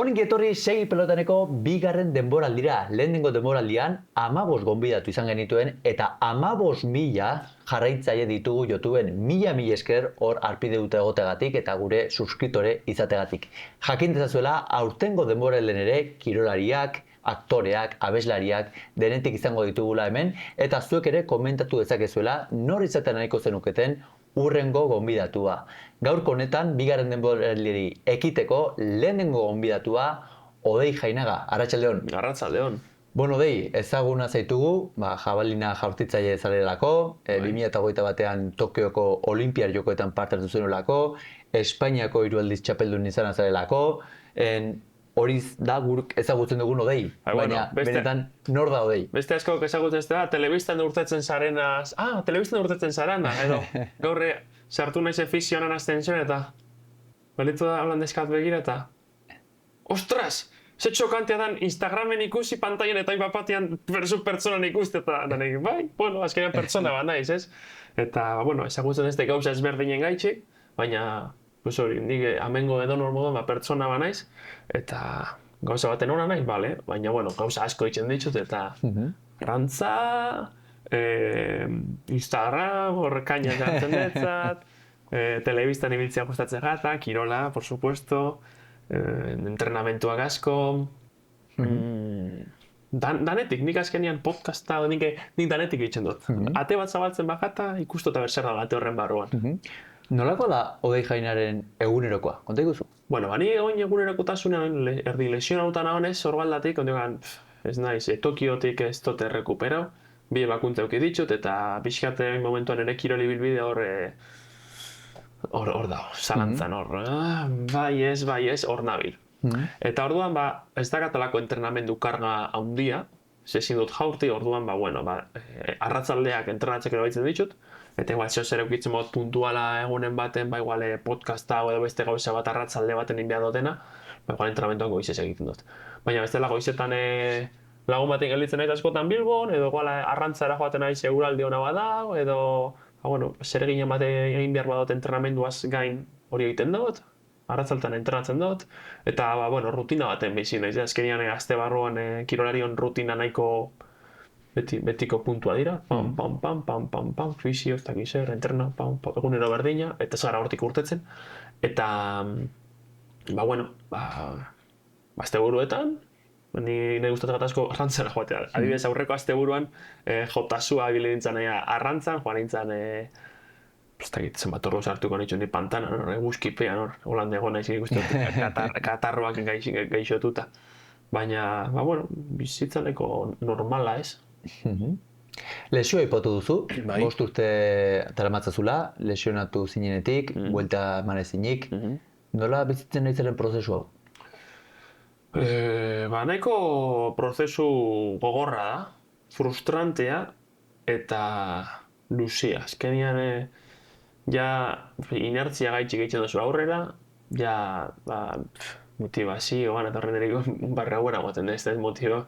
Onik etorri segi pelotaneko bigarren denboraldira. Lehenengo denboraldian 15 gonbidatu izan genituen eta 15.000 jarraitzaile ditugu YouTubeen. Mila esker hor arpide dute egotegatik eta gure subskriptore izategatik. Jakin dezazuela aurtengo denboraldian ere kirolariak, aktoreak, abeslariak, denetik izango ditugula hemen, eta zuek ere komentatu dezakezuela nor izaten nahiko zenuketen urrengo gonbidatua. Gaurko honetan, bigarren denboraldiari ekiteko lehenengo gonbidatua Odei Jainaga. Arratsaldeon. Arratsaldeon. Bueno, Odei, ezaguna zaitugu, jabalina jaurtitzaile zarelako, 2021an Tokioko Olinpiar Jokoetan parte hartu zuenolako, Espainiako 3 aldiz txapeldun izana zarelako, hori da gurk ezagutzen dugun Odei, baina benetan nor da Odei? Beste askok ezagutzen ez da, telebistan urtetzen zarenaz, telebistan urtetzen zarana, edo gaurre sartu naiz efizionan azten zen eta balitu da holandeskat begira eta ostras! Ze txokantea dan Instagramen ikusi pantailan eta ipapatian pertsonan ikuste eta danek, bai, bueno, azkenean pertsona bat naiz, ez? Eta, bueno, ezagutzen ez gauza ezberdinen gaitxik, baina pues hori, nik amengo edonor moduan pertsona ba naiz, eta gauza baten hona naiz, bale, baina, bueno, gauza asko itzen ditut, eta rantza, Instagram, horrekaina jantzen detzat, telebistan ibiltzea gustatzen gata, kirola, por supuesto, entrenamentuak asko, danetik, nik azkenean podcasta, nik danetik itzen dut. Ate bat zabaltzen bakata, ikustu eta berzer da ate horren barruan. Nolako da Odei Jainaren egunerokoa? Konta iguzu? Bueno, bani egon egunerokotasunean erdi lesionauta nahonez, horbaldatik, ondogan, ez naiz, Tokiotik ez dut errekuperau, bi bakuntza euki ditut, eta pixkate momentuan ere kiroli bilbide hor da, zalantzan hor, bai ez, hor nabil. Eta orduan, ez dakatalako entrenamendu karga handia, zezin dut jaurti, orduan, arratzaldeak entrenatzeko baitzen ditut, eta igual zer eukitzen mod puntuala egunen baten, igual podcasta edo beste gauza bat arratzalde baten inbia dutena, igual entrenamentuak goizez egiten dut. Baina bestela goizetan lagun baten gelditzen nahi askotan Bilbon, edo igual arrantzara joaten nahi seguraldi hona bada, edo zer eginen bat egin behar badot entrenamenduaz gain hori egiten dut, arratzaltan entrenatzen dut, eta rutina baten bizi nahiz, azkenean azte barruan kirolarion rutina nahiko betiko puntua dira, pam, fisio, ez dakiz zer, entrena, egunero berdina, eta zara hortik urtetzen, eta, asteburuetan, nire gustatzen asko arrantzara joatea. Adibidez, aurreko asteburuan, jotasua bilintzen arrantzan, joan nintzen, ez dakit, zenbat orlo sartuko nituen ni pantanan, eguzkipean, holanda egon naiz ikusten, katarroak gaixotuta. Baina, bizitzaneko normala ez. Lesioa ipatu duzu, 5 urte daramatzazula, lesionatu zinenetik, buelta eman ezinik. Nola bizitzen nahi zaren prozesu hau? Nahiko prozesu gogorra da, frustrantea eta luzia. Azkenean, inertzia gaitxik egiten duzu aurrera, motivazioan eta horrenderiko barra guara guaten ez motibo.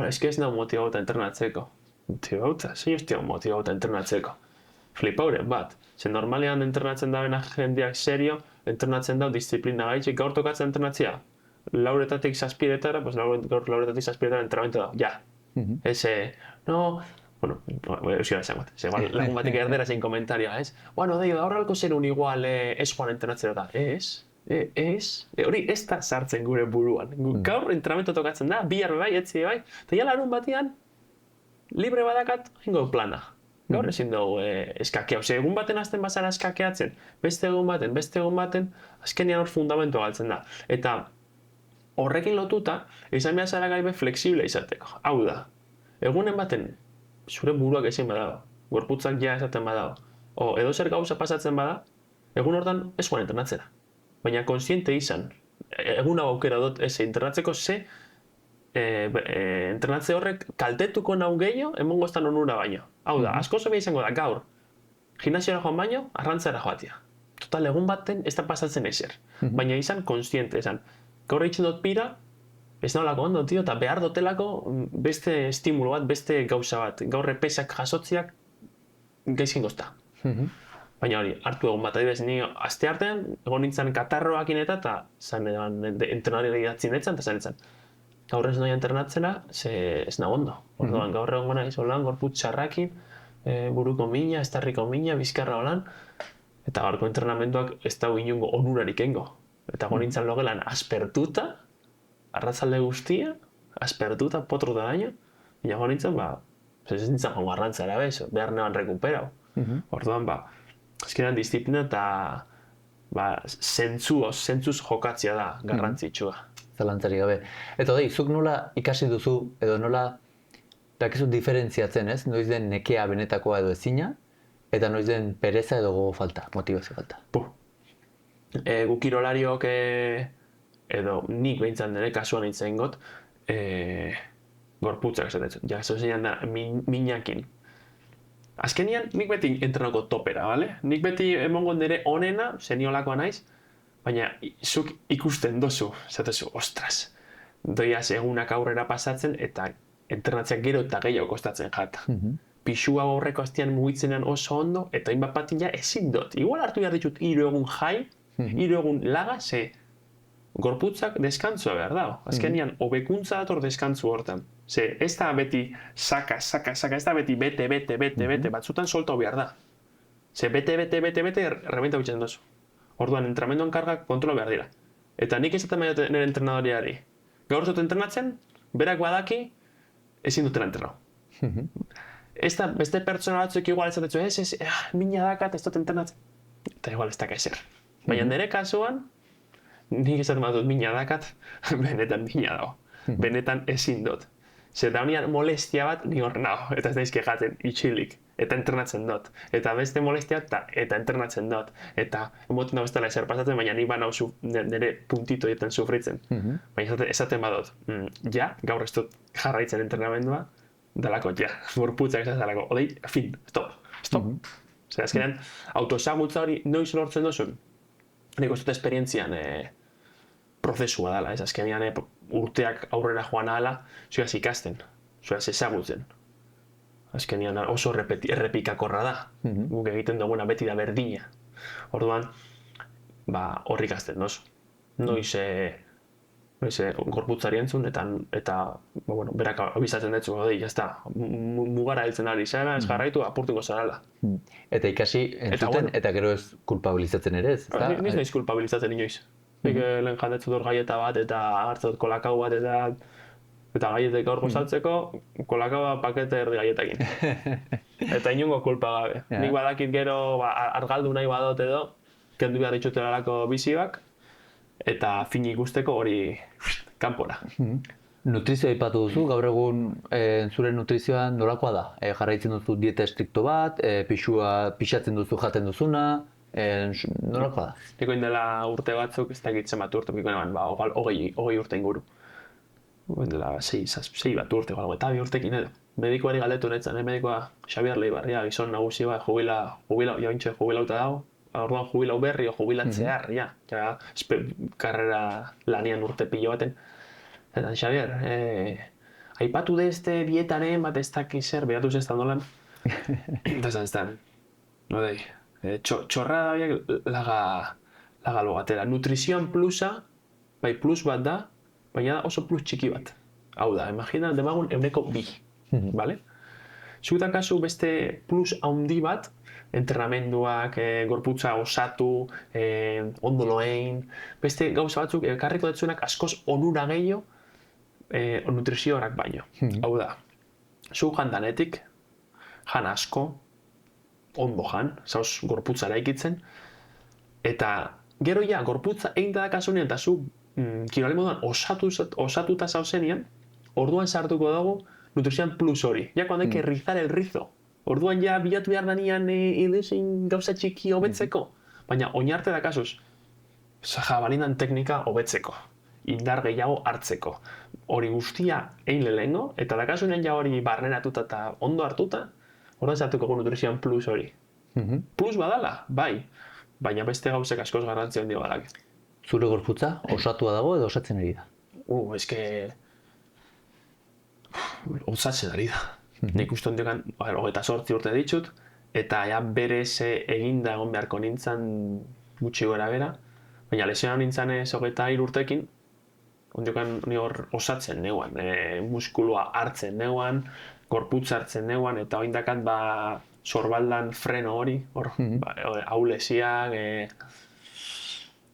Ez que ez nago motibauta entrenatzeko. Motibauta? Zein ez motibauta entrenatzeko? Flipauren bat. Ze normalean entrenatzen dabeena jendeak serio, entrenatzen dau disiplina gaitxik gaur tokatzen entrenatzea. Lauretatik zazpiretara, gaur lauretatik zazpiretara entrenamentu da. Ja. Euskara esan bat. Lagun batik erdera zein komentarioa, ez? Horrelko zerun igual ez joan entrenatzera da. Hori ez da sartzen gure buruan. Gaur entrenamentu tokatzen da, bihar bai, etzi bai, eta ja larun batean, libre badakat, ingo plana. Gaur ezin dugu eskakea. Egun baten azten bazara eskakeatzen, beste egun baten, azkenean hor fundamentua galtzen da. Eta horrekin lotuta, izan behar zara gaibe flexible izateko. Hau da, egunen baten, zure buruak ezin badago, gorputzak ja esaten badago, edo zer gauza pasatzen bada, egun hortan ez joan entrenatzera. Baina konsiente izan, egun hau aukera dut ez entrenatzeko entrenatze horrek kaltetuko nau gehiago emongo estan onura baino. Hau da, asko zobia izango da gaur, gimnasiora joan baino, arrantzara joatia. Total, egun baten ez da pasatzen ezer. Baina izan konsiente, izan. Gaur egiten dut pira, ez nolako ondo, tio, eta behar dotelako beste estimulo bat, beste gauza bat. Gaur pesak jasotziak gaizkin gozta. Baina hori, hartu egun bat, adibidez, ni aste artean, egon nintzen katarroakin eta zan entrenari idatzi netzen, eta zan nintzen. Gaur ez noia entrenatzena, ze ez nago ondo. Orduan, gaur egon gona holan, gorputz txarrakin, buruko mina, estarriko mina, bizkarra holan, eta gaurko entrenamenduak ez dago inungo onurarik engo. Eta egon nintzen logelan aspertuta, arratzalde guztia, aspertuta, potruta daño, baina egon nintzen, ez nintzen joan garrantzara bez, behar neban rekuperau. Orduan, azkenean disiplina eta zentzuz jokatzea da garrantzitsua. Zalantzari gabe. Eta zuk nola ikasi duzu, edo nola dakizu diferentziatzen, ez? Noiz den nekea benetakoa edo ezina, eta noiz den pereza edo gogo falta, motivazio falta. Gu kirolariok, edo nik behintzat nire kasuan nintzen got, gorputzak esatetzen. Ja, zozenean da, minakin. Azkenian, nik beti entrenako topera, bale? Nik beti emongo nire onena, zeniolakoa naiz, baina zuk ikusten dozu, zatezu, ostras, doiaz egunak aurrera pasatzen eta entrenatzeak gero eta gehiago kostatzen jata. Pixua horreko aztian mugitzenean oso ondo, eta hainbat batin ja ezin dut. Igual hartu behar ditut 3 egun jai, 3 egun laga, ze gorputzak deskantzua behar dago. Azkenian, hobekuntza dator deskantzu hortan. Ze, ez da beti saka, ez da beti bete, batzutan soltau behar da. Ze, bete, rebenta bitzen dozu. Orduan, entrenamenduan kargak kontrola behar dira. Eta nik esaten maiote nire entrenadoriari. Gaur zut entrenatzen, berak badaki, ezin dutela entrenau. Ez da, beste pertsona batzuk igual ezatetzu, mina dakat, ez dut entrenatzen. Eta igual ez daka ezer. Baina nire kasuan, nik esaten badut mina dakat, benetan mina dago. Benetan ezin dut. Zer da honian molestia bat, ni hor nago, eta ez daizke jaten itxilik, eta entrenatzen dut. Eta beste molestia eta entrenatzen dut. Eta emoten dago ez dela ezer pasatzen, baina ni banau nire puntito egiten sufritzen. Baina esaten badut, gaur ez dut jarraitzen entrenamendua, dalako, gorputzak ez dalako, odei, fin, stop. Zer, azkenean, autosagutza hori noiz lortzen duzun, nik ez dut esperientzian prozesua dela, ez azkenean urteak aurrera joan ahala, zuaz ikasten, zuaz ezagutzen. Azkenean oso errepikakorra da, guk egiten duguna beti da berdina. Orduan, horrik ikasten, noiz gorputzari entzun, eta berak abizatzen dutzu, jazta, mugara heltzen ari zara, ez jarraitu, apurtuko zarala. Eta ikasi entzuten, eta gero ez kulpabilizatzen ere, ez? Niz naiz kulpabilizatzen inoiz. Nik lehen jandetzu dut gaieta bat, eta hartzot kolakau bat, eta gaietek gaur gozaltzeko, kolakaua pakete erdi gaietakin. Eta inungo kulpa gabe. Nik badakit gero argaldu nahi badot edo, kendu behar ditzutelarako bizibak, eta fin ikusteko hori kanpora. Nutrizioa aipatu duzu, gaur egun zure nutrizioan nolakoa da? Jarraitzen duzu dieta estrikto bat, pixatzen duzu jaten duzuna, nolakoa da? Niko indela urte batzuk, ez dakitzen bat urte, hogei urte inguru. Dela 6 bat urte, eta 2 urtekin edo. Medikoari galdetu netzen, medikoa Xabier Leibarria, gizon nagusi bat, jubilauta dago. Orduan jubilau berri o jubilatzear, karrera lanian urte pilo baten. Eta Xabier, aipatu dezte dietaren bat ez dakiz zer, behatu zeztan dolan. Eta zan, nodei, txorra da biak laga logatera. Nutrizioan plusa, bai plus bat da, baina oso plus txiki bat. Hau da, imagina, demagun 2, bale? Zuetan kasu beste plus haundi bat, entrenamenduak, gorputza osatu, ondo loein, beste gauza batzuk ekarriko detzuenak askoz onura gehiago nutrizioak baino. Hau da, zu jan danetik, jan asko, ondo jan, zauz gorputza eraikitzen, eta gero gorputza egin da kasunean, eta zu kirolari moduan osatuta zauzenean, orduan sartuko dugu nutrizioan plus hori. Ja, cuando hay que rizar el rizo. Orduan ja bilatu behar danian edozein gauza txiki hobetzeko. Baina oinarte da kasuz, jabalinan teknika hobetzeko. Indar gehiago hartzeko. Hori guztia egin lehengo, eta da kasunean ja hori barneratuta eta ondo hartuta, orduan sartuko nutrizioan plus hori. Plus badala, bai. Baina beste gauzek askoz garrantzia handia badak. Zure gorputza osatua dago edo osatzen ari da? Eske... osatzen ari da. Nik uste hondikan, 28 urte ditut, eta ja berez eginda egon beharko nintzen gutxi gora bera, baina lesionan nintzen 23 urtekin, ondiokan ni hor osatzen neuan, muskulua hartzen neuan, gorputza hartzen neuan, eta oindakat sorbaldan freno hori, hor, ahulesiak,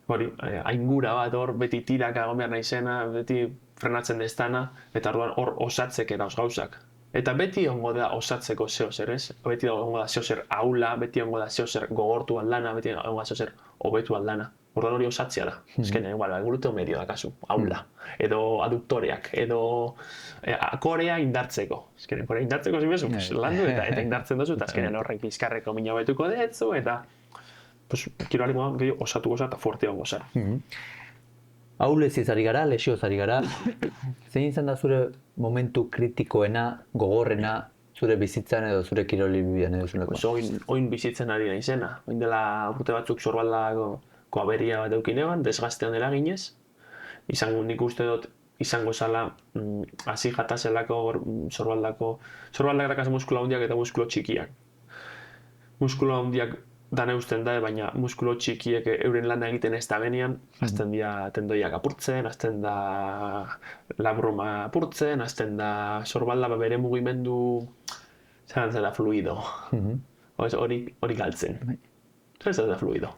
hori, aingura bat hor, beti tiraka egon behar naizena, beti frenatzen destana, eta orduan hor osatzek erauz gauzak. Eta beti ongo da osatzeko zeozer, ez? Beti ongo da zeozer ahula, beti ongo da zeozer gogortu aldana, beti ongo da zeozer hobetu aldana. Orduan hori osatzea da. Ezken, gluteo medio da kasu, ahula. Edo aduktoreak, edo korea indartzeko. Ezken, korea indartzeko zimezu, landu eta indartzen duzu, eta azkenean horrek bizkarreko mina betuko detzu, eta kirolari modan gehiago osatuko za eta fuerte ongo za. Ahuleziz ari gara, lesioz ari gara. Zein izan da zure momentu kritikoena, gogorrena, zure bizitzan edo zure kiroli bidean edo zuneko? Oin bizitzen ari naizena. Oin dela urte batzuk sorbaldako aberia bat eukinean, desgaztean dela ginez. Nik uste dut izango zala hasi jatazelako sorbaldak dakaz muskula handiak eta muskulo txikiak. Muskulo handiak dana eusten da, baina muskulo txikiek euren lana egiten ez da benean, azten dira tendoiak apurtzen, azten da labruma apurtzen, azten da sorbalda bere mugimendu zera fluido. Hori galtzen. Zera da fluido.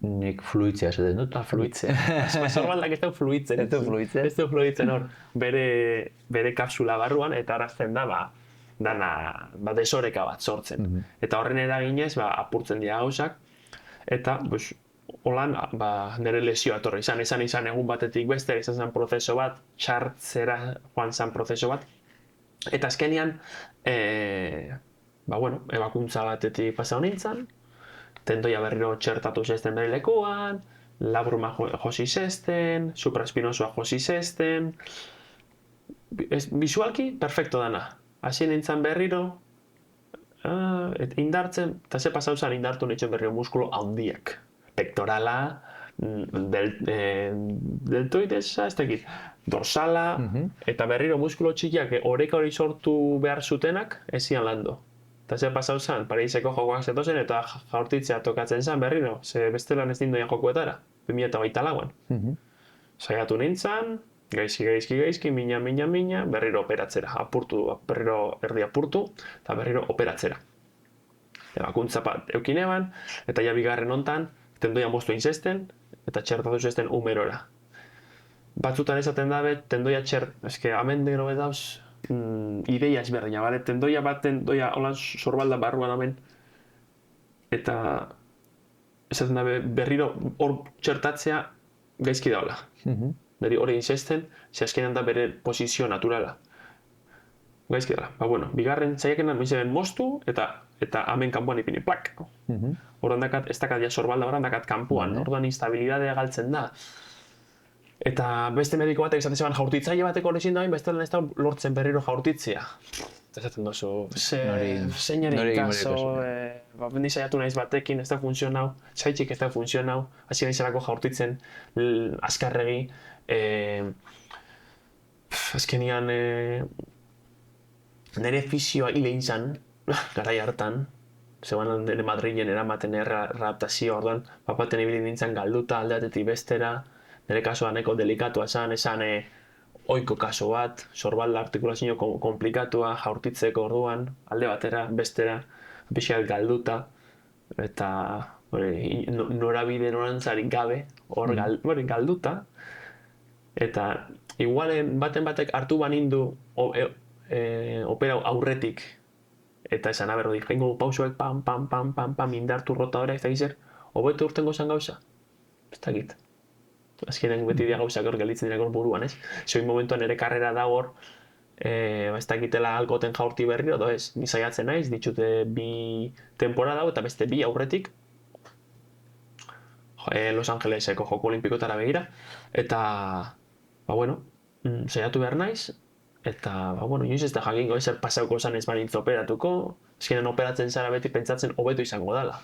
Nik fluitzea esaten dut. Fluitzea. Sorbaldak ez da fluitzen. Ez da fluitzen hor. Bere kapsula barruan eta arazten da dana desoreka bat sortzen. Eta horren eraginez apurtzen dira gauzak, eta holan nire lesioa etorri izan egun batetik beste, izan zen prozeso bat, txartzera joan zen prozeso bat, eta azkenean ebakuntza batetik pasau nintzen, tendoia berriro txertatu zesten bere lekuan, labruma josi zesten, supraespinosoa josi zesten, visualki perfecto dana. Hasi nintzen berriro, indartzen, eta ze pasau zen indartu nintzen berriro muskulo handiak. Pektorala, deltoidesa, ez dakit, dorsala, eta berriro muskulo txikiak oreka hori sortu behar zutenak, ez zian lando. Eta ze pasau zen, Pariseko jokoak zetozen, eta jaurtitzea tokatzen zen berriro, ze bestelan ez nindoian jokuetara, 2008an. Saiatu nintzen, gaizki, mina, berriro operatzera, berriro erdi apurtu, eta berriro operatzera. Ebakuntza bat eukineban, eta ja bigarren hontan, tendoia moztu inzesten, eta txertatu zesten umerora. Batzutan esaten dabe, tendoia eske hemen deno dauz, ideia ezberdina, bale? Tendoia holan sorbalda barruan hemen, eta esaten dabe, berriro hor txertatzea gaizki daula. Neri hori inzesten, ze azkenean da bere posizio naturala. Gaizki dela. Bigarren zaiakenan noizen moztu eta hemen kanpoan ipini, plak! Horren dakat, ez dakat ja sorbalda horren dakat kanpoan, orduan instabilidadea galtzen da. Eta beste mediko batek esaten zeban jaurtitzaile bateko lezin da, beste ez da lortzen berriro jaurtitzea. Eta esaten dozu, zeinaren kaso, bendi saiatu naiz batekin, ez da funtzionau, zaitxik ez da funtzionau, hasi naizelako jaurtitzen azkarregi, azkenian nire fisioa hile izan, garai hartan, zegoen nire Madrilen eramaten readaptazio orduan, papaten ibili nintzen galduta aldeatetik bestera, nire kasua neko delikatua esan oiko kaso bat, sorbalda artikulazio komplikatua, jaurtitzeko orduan, alde batera, bestera, pixkat galduta, eta norabide norantzarik gabe, hor galduta, eta igualen batek hartu banindu opera aurretik, eta esan aberro dik, jengo pausoek pam, indartu rotadora, ez da gizer, hobetu urtengo zen gauza, ez dakit. Azkenean beti dia gauzak hor gelditzen dira buruan, ez? Zoin momentuan ere karrera da hor, ez dakitela alkoten jaurti berriro, edo ez, ni saiatzen naiz, ditxute 2 temporada eta beste 2 aurretik, Los Angeleseko joko olimpikotara begira, eta, saiatu behar naiz, eta, inoiz ez da jakingo ezer pasauko zan ez banintz operatuko, azkenean operatzen zara beti pentsatzen hobetu izango dela.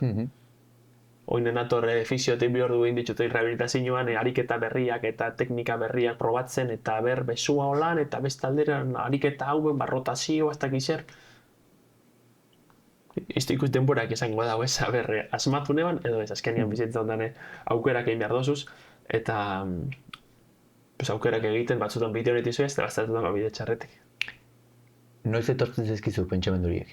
Oinen ator fisiotik bi ordu egin ditute rehabilitazioan ariketa berriak eta teknika berriak probatzen eta besua holan eta bestalderan ariketa hauen barrotazio ez dakiz zer. ikus denborak izango dago ez, asmatu neban, edo ez, azkenean bizitza ondane aukerak egin behar dozuz, eta pues, aukerak egiten batzutan bide hori tizu ez, eta baztatutan bide txarretik. Noiz etortzen zaizkizu pentsamendu horiek?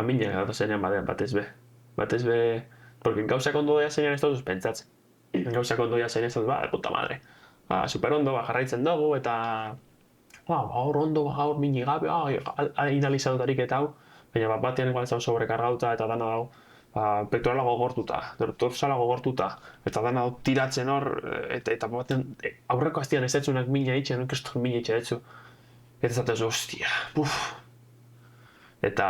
Mina gauza zenean batean, batez be, porque gauzak ondo doia zenean ez dozuz pentsatzen. Gauzak ondo doia zenean ez dozuz, de puta madre. Super ondo, jarraitzen dugu, eta gaur ondo, gaur mini gabe, inalizadutarik eta hau, baina batean igual ez dago sobrekargauta eta dana dago, pektorala gogortuta, dorsala gogortuta, eta dana dago tiratzen hor, eta batean aurreko hastian ez etzunak mina itxe, no ikestok mina itxe etzu. Eta zatezu, hostia, Eta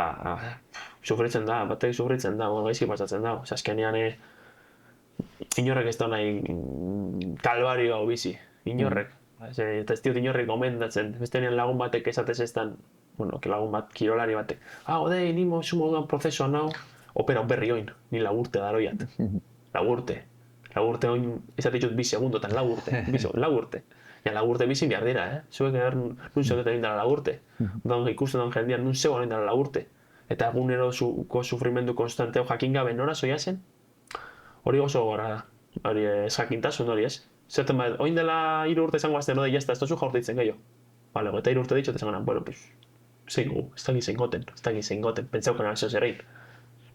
sufritzen da, batek sufritzen da, gaizki pasatzen da. Azkenean inorrek ez da nahi kalbario hau bizi, inorrek. Eta ez diot inorrek gomendatzen, bestenean lagun batek esatez ez dan, lagun bat, kirolari batek. Odei, ni moduan prozesuan hau, opera berri oin, ni lagurte daroiat. Lagurte oin, esatitut 2 segundotan, lagurte. Ja, lagurte bizi behar dira, Zuek nun zeuketan egin dara lagurte. Odan ikusten den jendean nun zeuan egin dara lagurte. Eta egunero sufrimendu konstanteo jakin gabe nora zoia zen. Hori oso gora da. Hori jakintasun hori ez. Zerten bat, oin dela 3 urte izango azten, ez tozu jaurtitzen gehiago. Bale, eta 3 urte ditxot esan ganan, bueno, pues, zeigu, ez da gizengoten, pentsaukan alzio zerrein.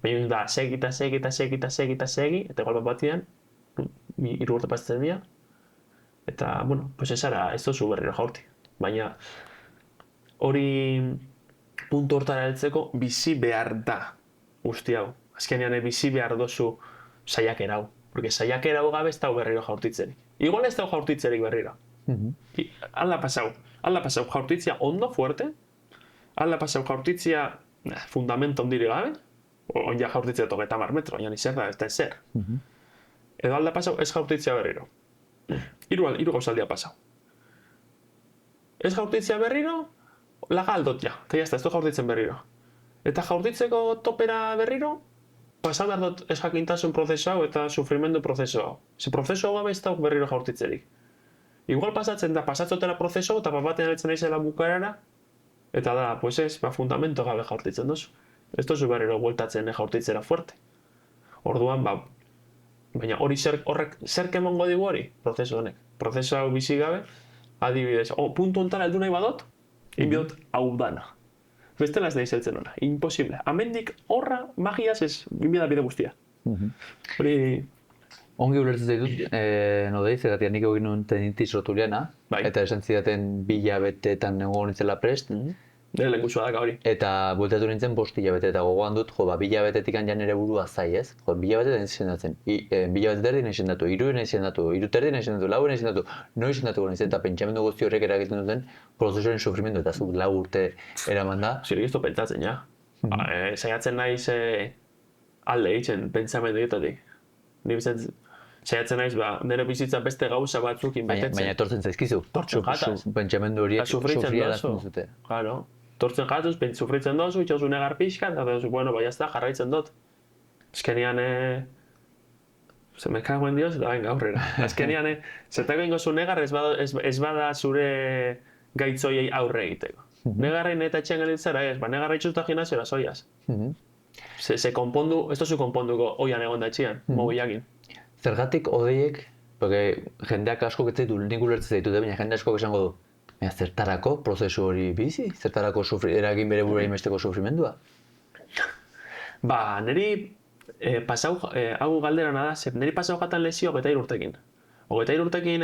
Baina da, segi, eta igual bat batian, 3 urte pasatzen dira, eta, bueno, pues ez tozu berriro jaurti. Baina, hori puntu hortara heltzeko bizi behar da guzti hau. Azkenean bizi behar dozu saiakera hau. Porque saiakera hau gabe ez dago berriro jaurtitzerik. Igual ez dago jaurtitzerik berriro. Hala pasau jaurtitzia ondo fuerte, hala pasau jaurtitzia fundamento ondiri gabe, oin ja jaurtitzia 30 metro, baina ni zer da, ez da ezer. Edo alda pasau ez jaurtitzia berriro. Hiru gauzaldia pasau. Ez jaurtitzia berriro, laga aldot ja, eta jazta, ez du jaurtitzen berriro. Eta jaurtitzeko topera berriro, pasau behar dut ez jakintasun prozesu hau eta sufrimendu prozesu hau. Ze prozesu hau gabe ez dauk berriro jaurtitzerik. Igual pasatzen da, pasatzotela prozesu eta batean altzen naizela bukarara, eta da, pues ez, fundamento gabe jaurtitzen dozu. Ez dozu berriro bueltatzen jaurtitzera fuerte. Orduan, baina horrek zer kemongo digu hori, prozesu honek. Prozesu hau bizi gabe, adibidez, puntu hontara heldu nahi badot, inbiot hau dana. Bestela ez nahi zeltzen hona, imposible. Amendik horra, magiaz ez, inbida bide guztia. Hori... Ongi ulertzen zaitut, nodei, zeratia nik egin nuen tenitis rotuliana, eta esan zidaten 2 hilabetetan egon nintzela prest, Nire lehengusua daka hori. Eta bueltatu nintzen 5 hilabete, eta gogoan dut, 2 hilabetetik ja nire burua zai, ez? 2 hilabete nahi izendatzen. 2 hilabete terdi nahi izendatu, 3 nahi izendatu, 3 terdi nahi izendatu, 4 nahi izendatu, no izendatuko nahi zen, eta pentsamendu guzti horrek eragiten duten prozesuaren sufrimendu, eta zu 4 urte eraman da. Zirik ez du pentsatzen, ja. Saiatzen naiz alde egiten pentsamendu dietatik. Saiatzen naiz, nire bizitza beste gauza batzukin betetzen. Baina etortzen zaizkizu. Tortzen jataz. Pentsamendu horiek sufriarazten zute. Claro. Tortzen jatuz, sufritzen dozu, itxozu negar pixka, eta dozu, bueno, bai jazta, jarraitzen dut. Azkenean, se me cago en Dios, eta venga, aurrera. Azkenean, zetako ingozu negar ez bada zure gaitzoiei aurre egiteko. Negarrein eta etxean gelitzera ez, negarra itxuta gimnaziora zoiaz. Se konpondu, ez dozu konponduko oian egon da etxean, mobilakin. Zergatik odeiek, porque jendeak asko getzaitu, nik ulertzen zaitut, baina jende asko esango du, zertarako prozesu hori bizi? Zertarako eragin bere burua inbesteko sufrimendua? Niri pasau, hau galdera nada, niri pasau jatan lesio 23 urtekin. 23 urtekin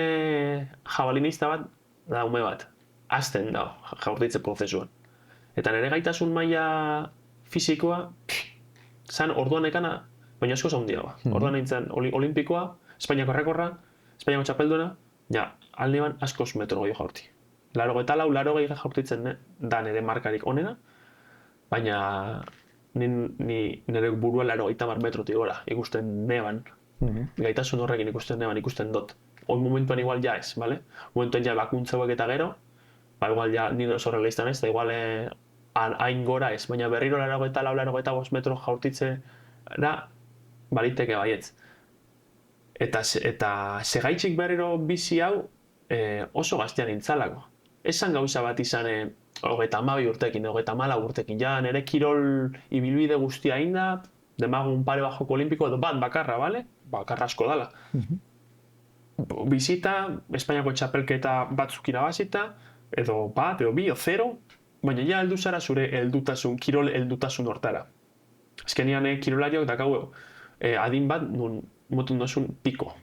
jabalinista bat, da ume bat, azten da jaurtitze prozesuan. Eta nire gaitasun maila fisikoa, zan orduan ekana, baina asko zaundia ba. Orduan nintzen olimpikoa, Espainiako errekorra, Espainiako txapelduna, alde ban askoz metro gehiago jaurti. 84 jaurtitzen da nire markarik onena, baina nire burua 80 metrotik gora ikusten neban. Gaitasun horrekin ikusten neban, ikusten dut. Hoi momentuan igual ja ez, bale? Momentuan ja bakuntza hauek eta gero, igual ja nire oso horrela ez, da igual hain gora ez, baina berriro 84 metro jaurtitzera baliteke baietz. Eta segaitxik berriro bizi hau oso gaztean nintzalako. esan gauza bat izan 32 urtekin, 34 urtekin, ja nire kirol ibilbide guztia inda, demagun pare bat joko olimpiko edo bat bakarra, bale? Bakarra asko dala. Bizita, Espainiako txapelketa batzuk irabazita, edo bat, edo bi, o zero, baina ja heldu zara zure kirol heldutasun hortara. Azkenian kirolariok dakau adin bat nun motun dozun piko.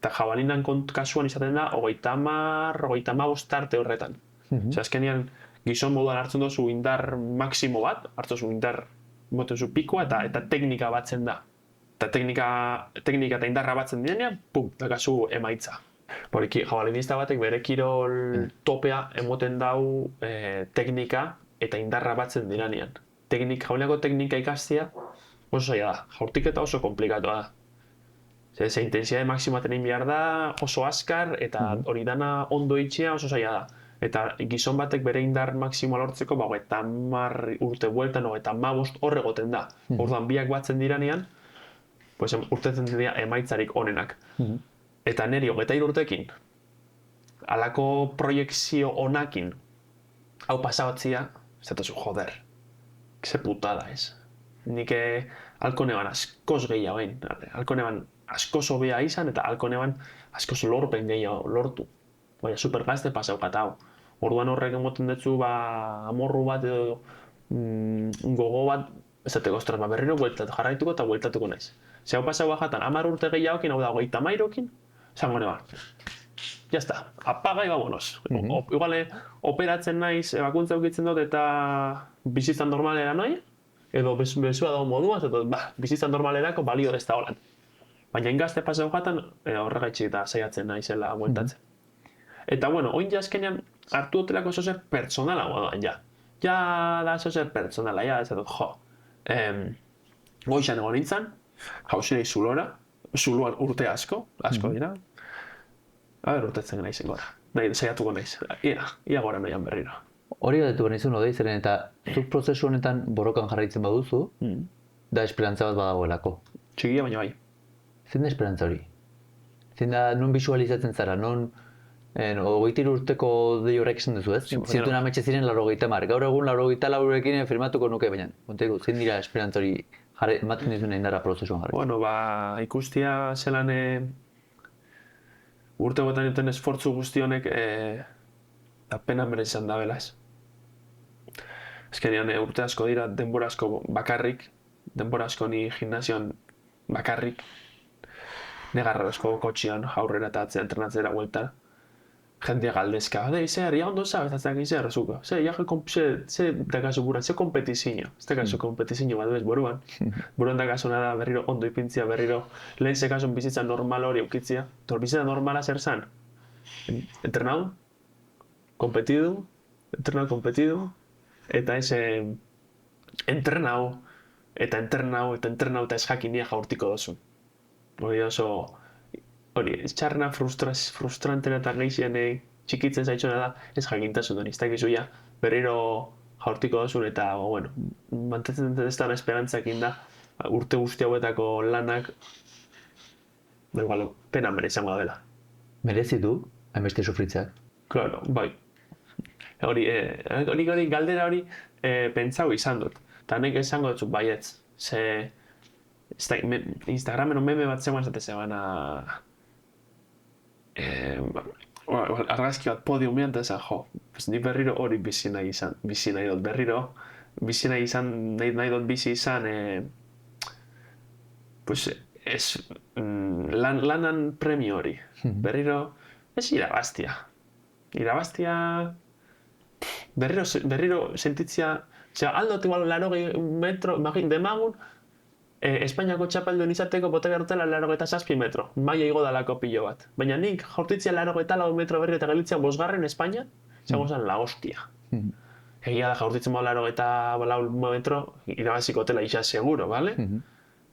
Eta jabalinan kasuan izaten da, 35 arte horretan. Azkenian gizon moduan hartzen dozu indar maksimo bat, hartzen dozu indar moten zu pikoa eta teknika batzen da. Eta teknika eta indarra batzen direnean, pum, dakazu emaitza. Horiki, jabalinista batek bere kirol topea emoten dau teknika eta indarra batzen diranean. Jabalinako teknika ikastia oso zaila da, jaurtiketa oso komplikatu da. Ze intensitate maksimoa tenin behar da, oso azkar, eta hori dana ondo itxea oso zaila da. Eta gizon batek bere indar maksimoa lortzeko, 30 urte bueltan, 35 horre goten da. Orduan biak batzen diranean, pues, urtetzen dira emaitzarik onenak. Eta neri 23 urtekin, alako proiekzio onakin, hau pasabatzia, ez dut joder, ze putada ez. Nik halko neban askoz gehiago egin, halko neban askoz hobea izan eta halko neban askoz lorpen gehiago lortu. Baina supergazte pasaukat hau. Orduan horrek emoten dutzu amorru bat edo gogo bat, ez dateko, ostras, berriro jarraituko eta bueltatuko naiz. Ze hau pasau bajatan 10 urte gehiagokin, hau da 33ekin, zango neban. Ya está, apaga y vámonos. Igual operatzen naiz, ebakuntza ukitzen dut eta bizitzan normalera nahi, edo bezua dago moduaz, eta bizitzan normalerako balio ez da holan. Baina ingazte pasau jatan, horregaitxik eta saiatzen naizela bueltatzen. Eta bueno, oin jazkenean hartu dutelako zozer pertsonala moduan, ja. Ja da zozer pertsonala, ja, ez dut, jo. Goizan egon nintzen, jauzinei zuloan urte asko dira. Urtetzen naizen gora, nahi saiatuko naiz, ia gora noian berriro. Hori gatetu benizun odei, zeren eta zuk prozesu honetan borrokan jarraitzen baduzu, da esperantza bat badagoelako. Txikia baina bai. Zein da esperantza hori? Zein da non visualizatzen zara, non 23 urteko dei horrek esan duzu, ez? Zintuen ametxe ziren 80. Gaur egun 84ekin firmatuko nuke, baina kontegu, zein dira esperantza hori ematen dizuen indarra prozesuan jarri? Bueno, ikustia zelan urte gotan duten esfortzu guzti honek pena merezan da bela ez. Ezkenean urte asko dira, denbora asko bakarrik, denbora asko ni gimnasioan bakarrik, negarra asko kotxian aurrera eta atzea entrenatzera vuelta. Jendia galdezka, ze herria ondo zabez, atzak izan errezuko. Ze dakazu buruan, ze kompetizio. Ez dakazu kompetizio bat bez buruan. Buruan dakazuna da berriro ondo ipintzia, berriro lehen zekazun bizitza normal hori eukitzia. Tor bizitza normala zer zan? Entrenau, kompetidu, eta ez entrenau, eta ez jakinia jaurtiko dozun. Hori oso... Hori, ez txarrena frustrantena eta gehizien txikitzen zaitxona da, ez jakintasun hori, ez dakizu ja, berriro jaurtiko dozun eta, bueno, mantetzen ez da esperantzakin da, urte guzti hauetako lanak, pena merezango da dela. Merezi du, hainbeste sufritzak? Claro, bai. Hori, galdera hori pentsau izan dut, eta nek esango dut baietz, ze... Instagramen meme bat zegoen zate zebana... argazki bat podiumean eta esan, ni berriro hori bizi nahi dut, berriro bizi nahi dut bizi izan lanan premio hori, berriro ez irabaztia, berriro sentitzia, aldot igual 80 metro, demagun, Espainiako txapeldun izateko bote bertela 87 metro, maia igo dalako pilo bat. Baina nik jaurtitzia 84 metro berri eta gelitzean 5. Espainia, zango zen la hostia. Egia da jaurtitzen 84 metro, irabaziko hotela isa seguro, bale?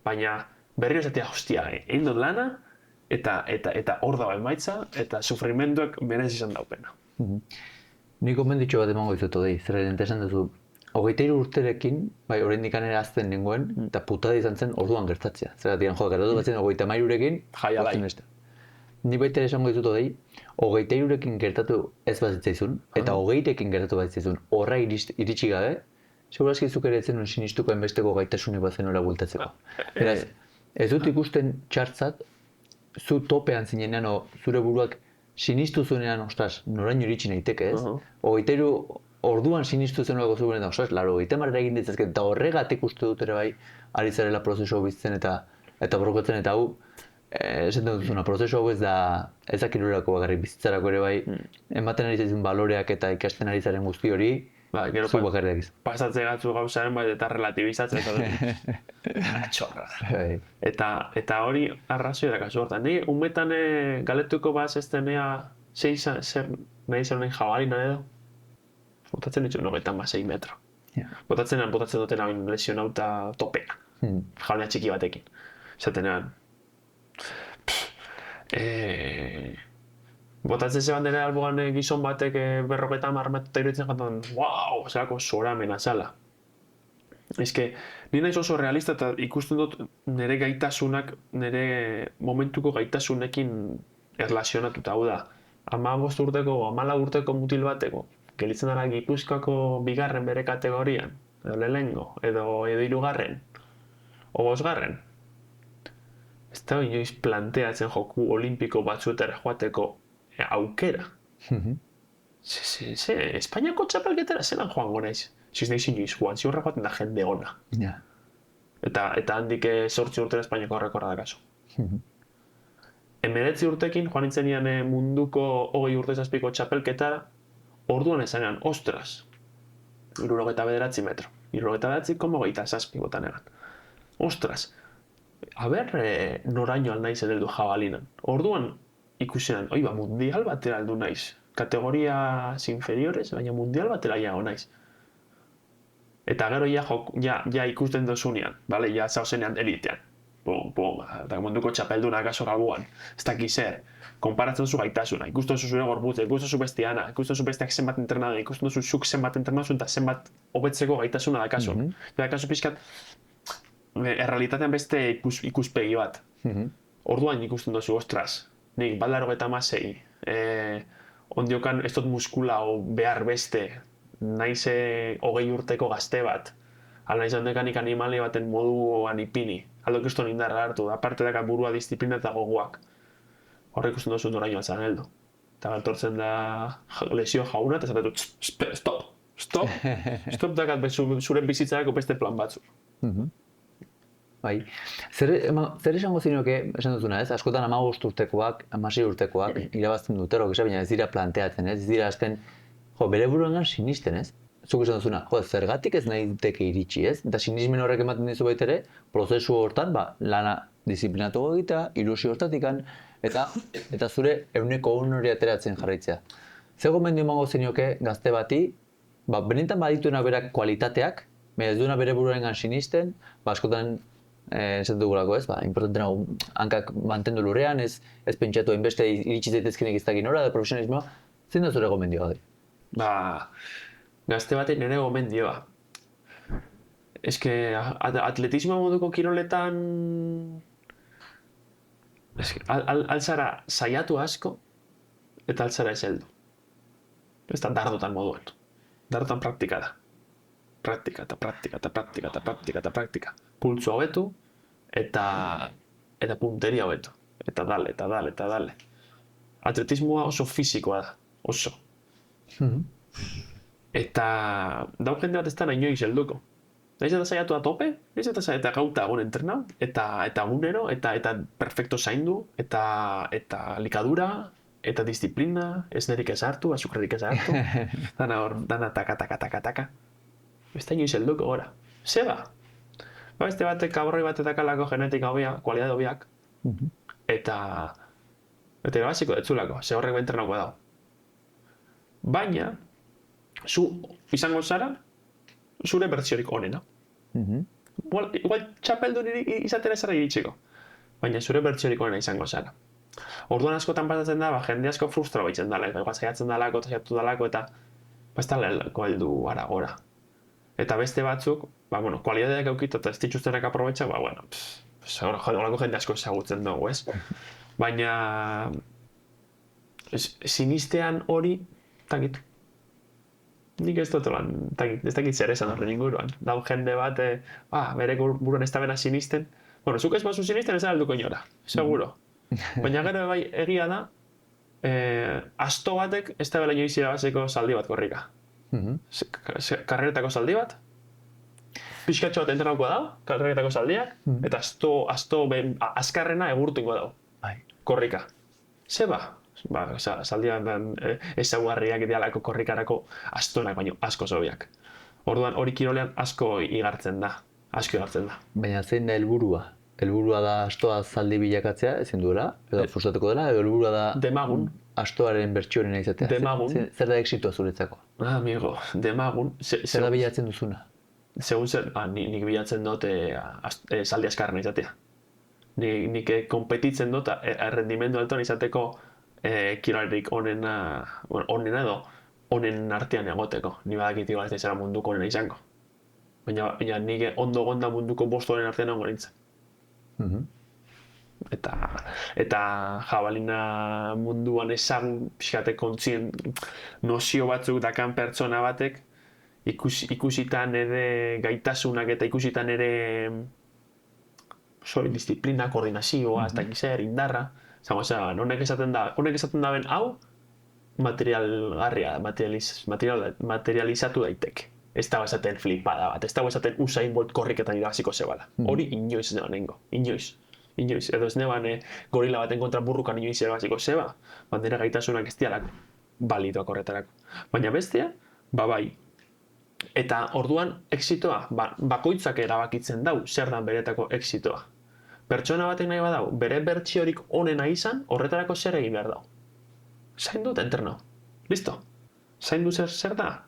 Baina berriro esatea, hostia, egin dut lana, eta hor dago emaitza, eta sufrimenduak berez izan daupena. Nik konbenditxo bat emango izut odei, zerren entesan duzu, 23 urterekin, bai, oraindik anera azten nengoen, eta putada izan zen orduan gertatzea. Zeratik, gertatu bat zen 33ekin, jaia bai. Ni baita ere esango dizut odei, 23rekin gertatu ez bazitzaizun, eta 20rekin gertatu bazitzaizun, horra iritsi gabe, segurazki zuk ere etzen sinistuko enbesteko gaitasunik bazenora bultatzeko. Beraz, ez dut ikusten txartzat, zu topean zinenean, zure buruak sinistu zuenean, ostras, noraino iritsi naiteke, ez? 23 orduan sinistu zenolako zuenean, ostras, laro, 30 egin ditzazket, eta horregatik uste dut ere bai, ari zarela prozesu hau biztzen eta borrokatzen, eta hau, esaten duzuna, prozesu hau ez da kirurako bakarrik bizitzarako ere bai, ematen ari zaizun baloreak eta ikasten ari zaren guzti hori, zu bakarrik dakiz. Pasatze gatzu gauzaren bai eta relatibizatzen. Txorra. Eta hori arrazoi da kasu hortan. Ni umetan galetuko baz ez denea zer nahi zer nahi jabalina edo. Botatzen ditu 96 metro. Botatzen duten hau lesionauta topea. Jabalina txiki batekin. Zatenean. Botatzen zeban dena albogan gizon batek 50 metro iruditzen jantan, wow, zelako zora amenazala. Ni naiz oso realista eta ikusten dut nire gaitasunak, nire momentuko gaitasunekin erlazionatuta, hau da. 15 urteko, 14 urteko mutil bateko, gelitzen dara Gipuzkoako bigarren bere kategorian, edo lehenengo, edo 3, o 5. Ez da inoiz planteatzen joku olimpiko batzuetara joateko aukera. Espainiako txapelketara zelan joango naiz. Ziz nahiz inoiz joan, ziurra joaten da jende ona. Eta handik 8 urtera Espainiako rekorra da kaso. 19 urtekin joan nintzenian munduko 20 urte zazpiko txapelketara, orduan ezanean, ostras, 79 metro. 79,27 botan egan. Ostras, noraino al naiz edeldu jabalinan. Orduan ikusenan, mundial batera aldu naiz. Kategorias inferiores, baina mundial batera jago naiz. Eta gero ja ikusten dozunean, ja zauzenean elitean. Eta munduko txapeldunak aso gabuan. Ez dakiz zer, konparatzen zu gaitasuna, ikusten zu zure gorbutze, ikusten zu bestiana, ikusten zu besteak zenbat entrenaden, ikusten zu zuk zenbat entrenazun eta zenbat hobetzeko gaitasuna dakazu. Eta dakazu pixkat, errealitatean beste ikuspegi bat. Orduan ikusten duzu, ostras, nik baldaro eta masei, ondiokan ez dut muskula o behar beste, naiz 20 urteko gazte bat, ala naiz ondekanik animali baten moduan ipini, aldok ez indarra hartu, aparte daka burua disiplina eta gogoak. Horre ikusten duzu noraino altzan heldu. Eta galtortzen da lesio jauna, eta zatetu, stop dakat zure bizitzarako beste plan batzuk. Bai. Zer esango zinioke, esan duzuna ez, askotan 15 urtekoak, 16 urtekoak irabazten dutero, baina ez dira planteatzen, ez dira azten, bere buruengan sinisten ez. Zuk esan duzuna, zergatik ez nahi diteke iritsi ez, eta sinismen horrek ematen dizu baitere, prozesu hortan, lana disiplinatuko egitea, ilusio hortatikan, eta zure euneko hori ateratzen jarraitzea. Zer gomendio emango zenioke gazte bati, benetan badituena berak kualitateak, ez duena bere buruengan sinisten, askotan esaten dugulako ez, importantena hankak mantendu lurrean, ez pentsatu hainbeste iritsi zaitezkenek ez dakin ora, da profesionalismoa, zein da zure gomendioa da? Gazte batek nire gomendioa. Atletismo moduko kiroletan altzara saiatu asko eta altzara ez heldu. Ez da dardotan moduan. Dardotan praktika da. Praktika eta praktika eta praktika eta praktika eta praktika. Pultsu hobetu eta punteria hobetu. Eta dale. Atletismoa oso fisikoa da. Oso. Eta dauk jende bat ez da nahi inoiz helduko. Naiz eta saiatu da tope, naiz eta gauta egon entrenau, eta egunero, eta perfecto zaindu, eta likadura, eta disiplina, ez nerik ez hartu, azukrerik ez hartu. Dana taka. Ez da inoiz helduko gora. Zeba? Beste batek kaborroi bat edakalako genetika hobia, kualidade hobiak, eta basiko detzulako, ze horrek entrenauko dago. Baina, zu izango zara, zure bertziorik onena. Igual txapeldun izatera zara iritsiko. Baina zure bertziorik onena izango zara. Orduan askotan pasatzen da, jende asko frustra baitzen dala, igual saiatu dalako, eta ez da lehelko heldu ara gora. Eta beste batzuk, kualidadeak eukita eta ez dituztenak aprobetxak, olako jende asko ezagutzen dugu, ez? Baina sinistean hori, takit. Nik ez dut lan, ez dakit zer esan horren inguruan. Dau jende bat, bere buruan ez da bena sinisten. Bueno, zuk ez bazu sinisten ez alduko inora, seguro. Baina gero bai egia da, asto batek ez da bela inoiz irabazeko zaldi bat korrika. Karreretako zaldi bat, pixkatxo bat entrenauko dau, karreretako zaldiak, eta asto azkarrena egurtuko dau, korrika. Zeba? Zaldian ezaguarriak idealako korrikarako astonak baino asko zobiak. Orduan hori kirolean asko igartzen da. Baina zein da helburua? Helburua da astoa zaldi bilakatzea, ezin duela, edo frustatuko dela, edo helburua da demagun. Astoaren bertsioarena izatea. Demagun. Zer da exitoa zuretzako? Amigo, demagun. Zer da bilatzen duzuna? Segun zer, nik bilatzen dut zaldi askarrena izatea. Nik kompetitzen dut errendimendu altoan izateko kirolerik onena edo onen artean egoteko. Ni badakit igual ez da izan munduko onena izango. Baina nik ondo gonda munduko bost onen artean egongo nintzen. Eta jabalina munduan ezagun pixkate kontzien nozio batzuk dakan pertsona batek ikusitan ere gaitasunak eta ikusitan ere disiplina, koordinazioa, ez dakiz zer, indarra. Honek esaten da ben hau materialgarria, materializatu daiteke. Ez dago esaten flipada bat, ez dago esaten Usain Bolt korriketan irabaziko zebala. Hori inoiz ez neban nengo, inoiz. Edo ez neban gorila baten kontra burrukan inoiz irabaziko zeba, bandera gaitasunak ez dialako balidoak horretarako. Baina bestea, bai. Eta orduan, exitoa, bakoitzak erabakitzen dau, zer dan beretako exitoa. Pertsona batek nahi badau, bere bertsiorik onena izan, horretarako zer egin behar dau. Zain dut entrenau. Listo. Zain du zer da?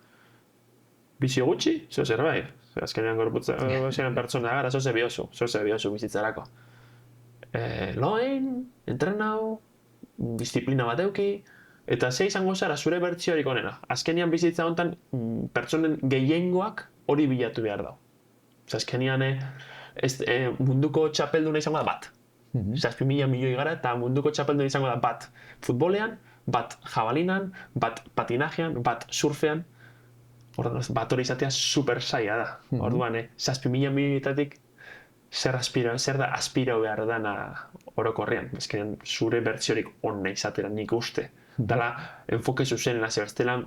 Bizio gutxi, zeo zerbait. Azkenean gorputzen pertsona gara, zeo biozu bizitzarako. Loen, entrenau, disiplina bat euki, eta ze izango zara zure bertsiorik onena. Azkenean bizitza honetan pertsonen gehiengoak hori bilatu behar dau. Azkenean munduko txapelduna izango da bat. 7.000 milioi gara eta munduko txapelduna izango da bat futbolean, bat jabalinan, bat patinajean, bat surfean. Orduan, bat hori izatea super zaila da. Orduan, 7.000 milioitatik zer da aspirau behar dana orokorrean. Ezkenean, zure bertsiorik onna izatera nik uste. Dala, enfoke zuzenena zebaztela,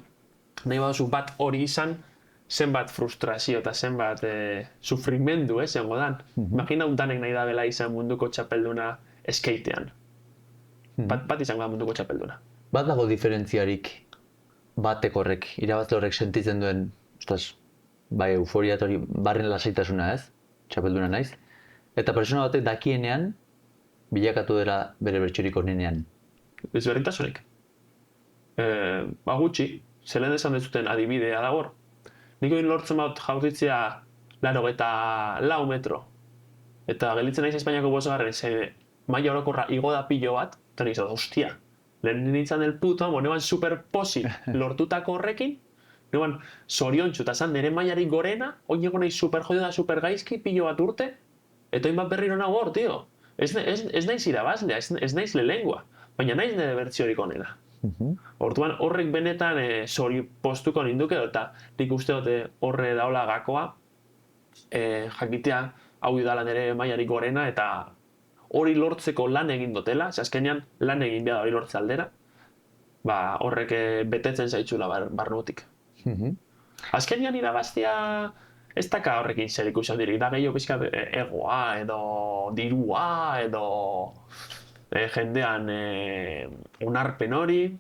nahi baduzu bat hori izan, zenbat frustrazio eta zenbat sufrimendu, zengo dan. Imagina danek nahi da bela izan munduko txapelduna skatean. Bat izango da munduko txapelduna. Bat dago diferentziarik batek horrek, irabazle horrek sentitzen duen, bai euforia eta hori barren lasaitasuna ez, txapelduna naiz, eta pertsona batek dakienean bilakatu dela bere bertsiorik onenean. Ezberdintasunik. Gutxi, zelen esan dezuten adibidea da hor. Nik egin lortzen bat jautitzea 84 metro. Eta gelditzen naiz Espainiako bosgarren, maila orokorra igo da pilo bat, eta nik zaude, hostia, lehen nintzen del puto amo, neban superposi lortutako horrekin, neban zoriontsu, eta zan nire mailarik gorena, oineko nahi super jodio da super gaizki, pilo bat urte, eta oin bat berriro nago hor, tio. Ez naiz irabazlea, ez naiz lelengua, baina naiz nire bertziorik onena. Orduan horrek benetan zori postuko ninduke, eta nik uste dute horre daula gakoa, jakitea hau dala nire mailarik gorena, eta hori lortzeko lan egin dutela, azkenean lan egin behar hori lortze aldera, horrek betetzen zaitzula barnutik. Azkenean irabaztia ez daka horrekin zer ikusi handirik, da gehiago pixka egoa, edo dirua, edo jendean onarpen hori.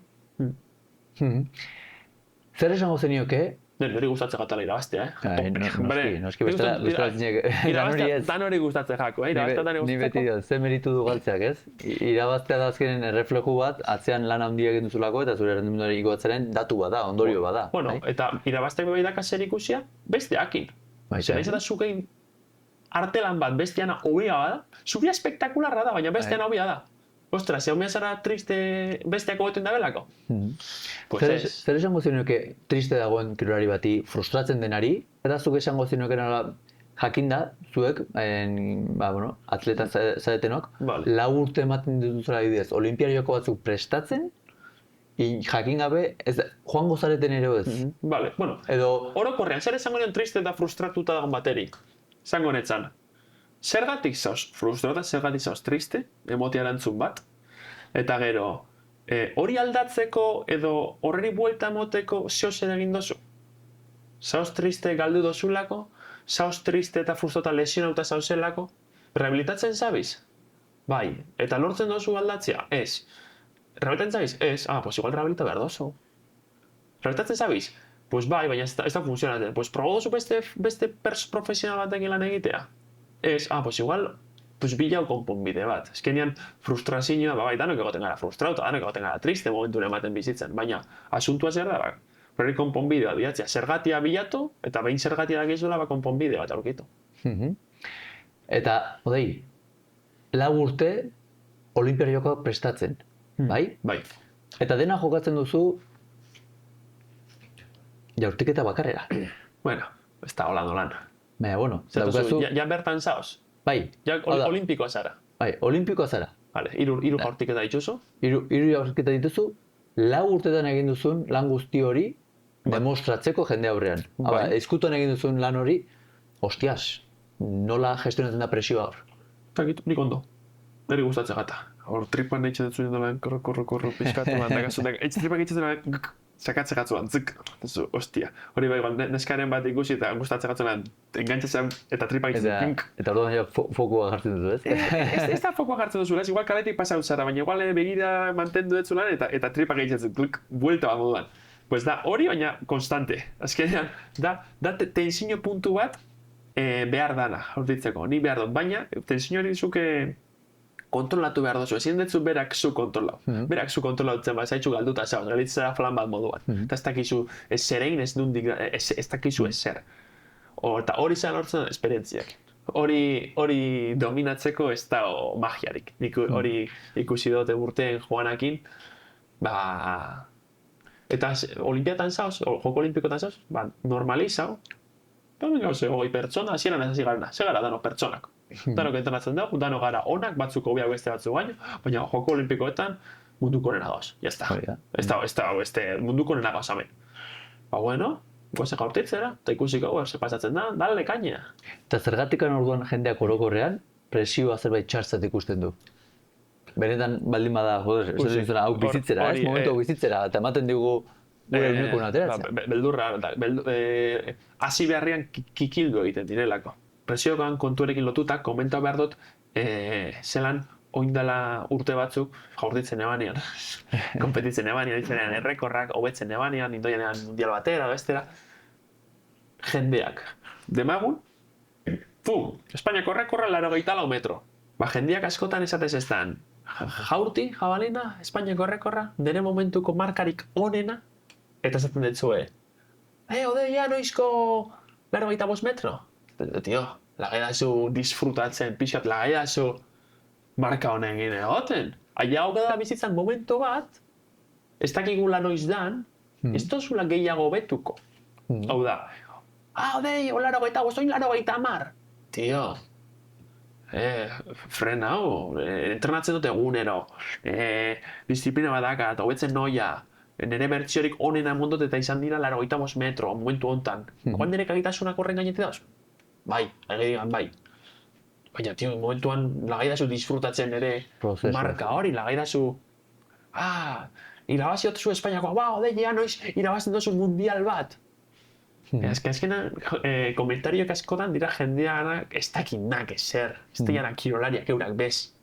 Zer esango zenioke? Nori gustatzen gatala irabaztea, Noski, bestela zinek. Dan hori gustatzen jako, Ni beti dio, ze meritu du galtzeak, ez? Irabaztea da azkenen errefleju bat, atzean lan handia egin duzulako eta zure errendimenduari igoatzaren datu bada, ondorio bada. Bueno, eta irabazteak bai daka zer ikusia, besteakin. Zer nahiz eta zukein artelan bat besteana hobia bada, zubia espektakularra da, baina besteana hobia da. Ostras, hau zara triste besteako goten da belako? Zer esango zenioke triste dagoen kirolari bati frustratzen denari, eta zuk esango zenioke nola jakinda, zuek, atleta zaretenok, 4 urte ematen dituzela adibidez, olimpiarioko batzuk prestatzen, jakin gabe, joango zareten ere ez. Vale, bueno, Edo, orokorrean, zer esango nion triste eta frustratuta dagoen bateri? Esango netzan, zergatik zauz frustrata, zergatik zauz triste, emotia erantzun bat, eta gero, hori aldatzeko edo horreri buelta emoteko zeo zer egin dozu? Zauz triste galdu dozulako, zauz triste eta frustrata lesionauta zauzelako, rehabilitatzen zabiz? Bai, eta lortzen dozu aldatzea? Ez. Rehabilitatzen zabiz? Ez. Pues igual rehabilita behar dozu. Rehabilitatzen zabiz? Pues bai, baina ez da funtzionatzen. Pues probo dozu beste profesional batekin lan egitea? Ez. Pues igual, pues bilau konponbide bat. Ezkenean frustrazioa, bai, danok egoten gara frustrauta, danok egoten gara triste momentu ematen bizitzen, baina asuntua zer da, horri konponbidea bilatzea. Zergatia bilatu, eta behin zergatia dakizuela, konponbide bat aurkitu. eta, odei, lau urte Olimpia jokoak prestatzen, bai? Bai. Eta dena jokatzen duzu jaurtiketa bakarrera. Bueno, ez da hola nolan. Baina, bueno, Zertuzu, daukazu... ja bertan zaoz? Bai, Ja hau da, olimpikoa zara. bai, olimpikoa zara. Vale, hiru jaurtiketa dituzu. Hiru jaurtiketa dituzu, lau urtetan egin duzun lan guzti hori demostratzeko jende aurrean. Bai. Ezkutuan egin duzun lan hori, hostias, nola gestionatzen da presioa hor? Takit, nik ondo. Neri gustatzen gata. Hor tripan eitzen dut zuen dolan, korro, pizkatu bat, dagazunak, tripak eitzen dolan, sakatze gatzuan, zik, ostia. Hori bai, neskaren bat ikusi eta gustatzen gatzuan, engantzatzen eta tripak eitzen dut, Eta orduan ja fokua jartzen duzu, ez? Ez da fokoa jartzen duzu, igual kaletik pasau zara, baina igual begira mantendu dutzulan eta tripak eitzen dut, buelta bat moduan. Pues da, hori baina konstante. Azkenean, da tensio puntu bat behar dana, hortitzeko, ni behar dut. Baina, tensio hori zuke kontrolatu behar dozu, ezin dutzu berak zu kontrolau. Berak zu kontrolautzen bat, zaitxu galduta zau, galitzera flan bat moduan. Eta ez dakizu ez zerein, ez dakizu ez zer. Eta hori zen hortzen esperientziak. Hori dominatzeko ez da magiarik. Nik hori ikusi dute urteen joanakin, eta olimpiatan zauz, joko olimpikotan zauz, normalizau, hemen gauze, hogei pertsona, hasieran ez hasi garena, ze gara dano pertsonak. Danok entrenatzen dugu, danok gara onak, batzuk hobiak beste batzu baina joko olimpikoetan munduko nena gauz, jazta. Ez da, munduko nena gauz amen. Bueno, goazen jaurtitzera, eta ikusiko ze pasatzen da, dale kainea. Eta zergatikan orduan jendeak orokorrean presioa zerbait txartzat ikusten du. Benetan baldin bada, joder, esaten dizuna, hau bizitzera, ez? Momentu hau bizitzera, eta ematen digu gure uneko ateratzea. Beldurra, hasi beharrian kikildu egiten direlako. Presioan kontuerekin lotuta, komenta behar dut, zelan oindala urte batzuk jaurtitzen ebanean. Kompetitzen ebanean, ditzenean errekorrak, hobetzen ebanean, indoianean mundial batera, bestera. Jendeak, demagun, Espainiako errekorra 84 metro. Jendeak askotan esatez ez dan, jaurti, jabalina, Espainiako errekorra, nire momentuko markarik onena, eta esaten ditzue, odeia noizko 85 metro? Tio, lagaidazu disfrutatzen, pixkat, lagaidazu marka honen gine egoten. Aia hau da bizitzan momentu bat, ez dakigula noiz dan, ez tozula gehiago betuko. Hau da, odei, olaro gaita gozoin, laro gaita mar. Tio, frena hau, entrenatzen dut egunero, disiplina badakat, hobetzen noia, nire bertsiorik onena mundot eta izan dira 85 metro, momentu hontan. Guan nire kagitasunak horren gainetik dauz? Bai, egin bai. Baina, tio, momentuan lagaidazu disfrutatzen ere marka hori, lagaidazu, irabazi otezu Espainiakoa, odeia noiz irabazten dozu mundial bat. Azkenean, komentarioak askotan dira jendeanak ez dakinak ezer, ez dakinak kirolariak eurak bez.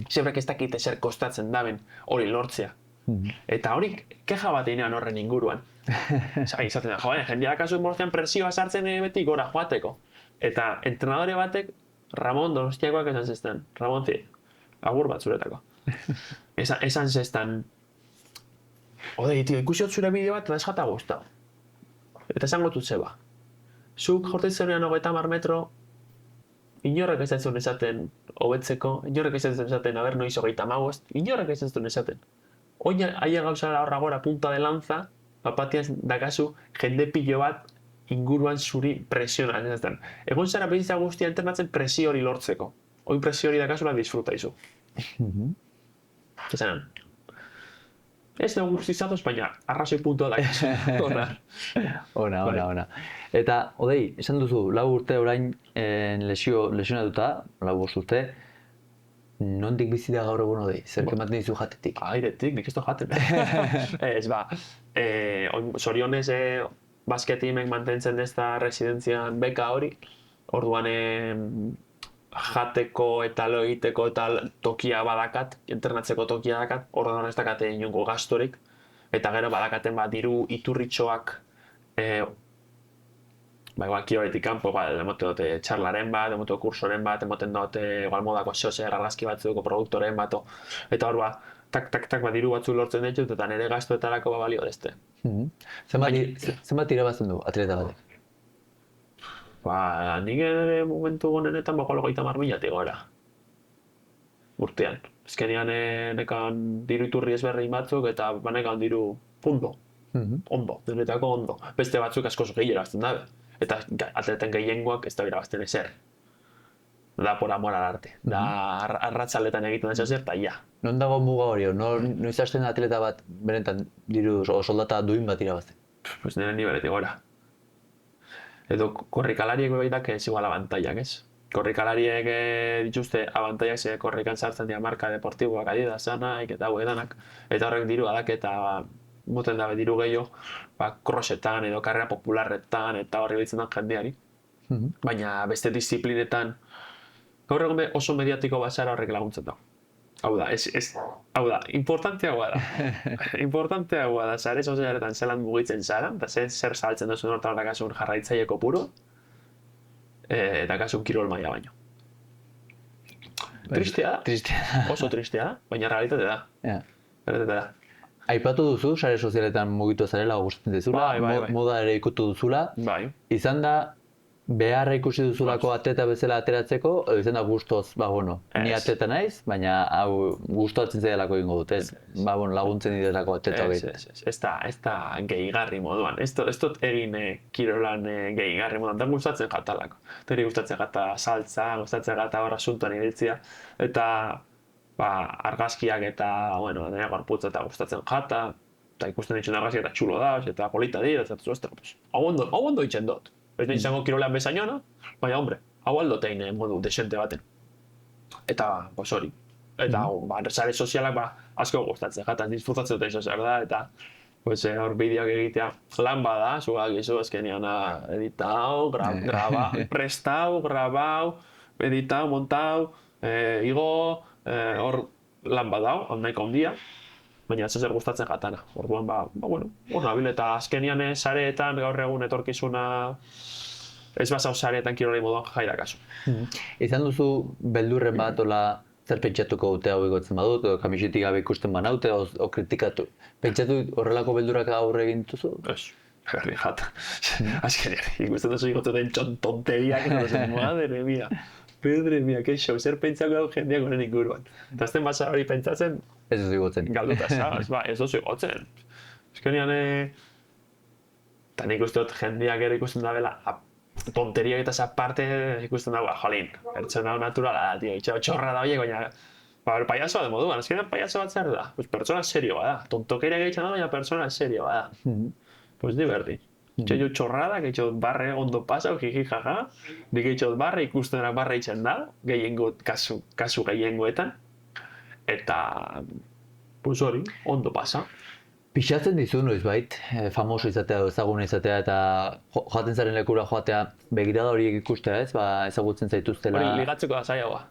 Zebrak ez dakit ezer kostatzen daben hori lortzea. Eta hori keja bat einean horren inguruan. Izaten da, jendeak azuen bortzean presioa sartzen beti gora joateko. Eta entrenadore batek, Ramon Donostiakoak esan zestan, Ramon zi, agur bat zuretako. Esan zestan, odei, tio, ikusi zure bideo bat eta ez jata guztau. Eta esango dut zeba. Zuk jortitzenean 90 metro, inorrek ez zuen esaten hobetzeko, inorrek ez zuen esaten aber noiz 35, inorrek ez zuen esaten. Oina, aia gauzara horra gora punta de lanza, bapatian dakazu jende pilo bat inguruan zuri presionan. Egon zara bizitza guztia entrenatzen presio hori lortzeko. Oin presio hori dakazula disfruta izu. Esanan. Ez dugu guztizatoz, baina arrazoi puntua da. Ona. Eta, odei, esan duzu, 4 urte orain lesionatuta, 4 urte, nondik bizi da gaur egun odei? Zer ematen dizu jatetik? Airetik, nik ez du jaten. Ez, zorionez basketimek mantentzen dezta residentzian beka hori, orduan jateko eta lo egiteko eta tokia badakat, internatzeko tokia dakat, orduan ez dakate inongo gastorik, eta gero badakaten diru iturritxoak igual kiroletik kanpo, demote dute txarlaren bat, demote kursoren bat, demoten dute igual modako xoser, argazki batzuko produktoren bat, eta hor tak, diru batzu lortzen ditut, eta nire gastoetarako balio dezte. Zenbat irabazten du atleta batek? Nik ere momentu gonenetan bako 30.000 gora. Urtean. Ezkenean nekan diru iturri ezberdin batzuk, eta banekan diru ondo. Denetako ondo. Beste batzuk asko gehi irabazten dabe. Eta atleten gehiengoak ez da irabazten ezer. Da por amor al arte. Da arratzaletan egiten ez ezer, eta ja. Non dago muga hori, noiz hasten atleta bat benetan diru soldata duin bat irabazten? Pues nire nibeletik gora. Edo korrikalariek behidak ez igual abantaiak, ez? Korrikalariek dituzte abantaiak ze korrikan sartzen dira marka deportiboak Adidas, Nike eta hau edanak. Eta horrek diru adak eta moten dabe diru gehiago crossetan edo karrera popularretan eta horri behitzen da jendeari. Baina beste disiplinetan gaur egun oso mediatiko bazara horrek laguntzen da. Hau da, importanteagoa da. Importanteagoa da, sare sozialetan zelan mugitzen zara, eta zer saltzen duzun hortan kasun jarraitzaile kopuru, eta kasun kirol maila baino. Tristea da, oso tristea da, baina realitate da. Aipatu duzu, sare sozialetan mugitu zarela, gustatzen dizula, moda ere ikutu duzula. Izan da, beharra ikusi duzulako atleta bezala ateratzeko, edo izan da gustoz, ni atleta naiz, baina hau gustatzen zaidalako egingo dut, laguntzen didalako atleta hori. Ez da gehigarri moduan, ez dut egin kirolan gehigarri moduan, da gustatzen jatalako. Teri gustatzen jata saltza, gustatzen jata horra asuntoan iritzia, eta argazkiak eta, nire gorputza eta gustatzen jata, eta ikusten dituen argazkiak eta txulo da, eta polita dira, eta hau ondo itxen dut. Ez da izango kirolean bezainona, baina, hombre, hau aldotein modu desente baten. Eta, hori. Eta, sare sozialak asko gustatzen, jatan disfrutatzen dut zer da, eta hor bideoak egitea lan bada, zugak izu, ezkenean editau, prestau, grabau, editau, montau, igo, hor lan badau, nahiko ondia, baina ez zer gustatzen jatana. Orduan, hor nabil, eta azkenian sareetan gaur egun etorkizuna ez basau sareetan kirolei moduan jairakazu. Izan duzu beldurren bat, zer pentsatuko dute hau egotzen badut, edo kamisetik gabe ikusten banaute, o kritikatu. Pentsatu horrelako beldurrak aurre egin duzu? Ez, herri jata. Azkenian, ikusten duzu igotu den tonteriak, madre mia. Pedre mia, que show, zer pentsako hau jendeak honen inguruan. Eta azten basa hori pentsatzen, ez duzu igotzen. Galduta, ez duzu igotzen. Ezkenean, eta nik uste dut jendeak ere ikusten da bela, tonteriak eta aparte ikusten dago, jolín, pertsona naturala da, tio, txorra da horiek, baina payasoa de moduan, ezkenean payaso bat zer da, pertsona serioa da, tontokeria gehiatzen da, baina pertsona serioa da. Pues diverti. Txeio txorrada, gehiagot barre ondo pasau, jiji jaja, nik gehiagot barre ikustenak barre itzen da, kasu gehiengoetan, eta, pues hori, ondo pasa. Pixatzen dizu noizbait, famoso izatea, ezaguna izatea, eta joaten zaren lekura joatea, begirada horiek ikustea ez, ezagutzen zaituztela... Hori ligatzeko da zailagoa.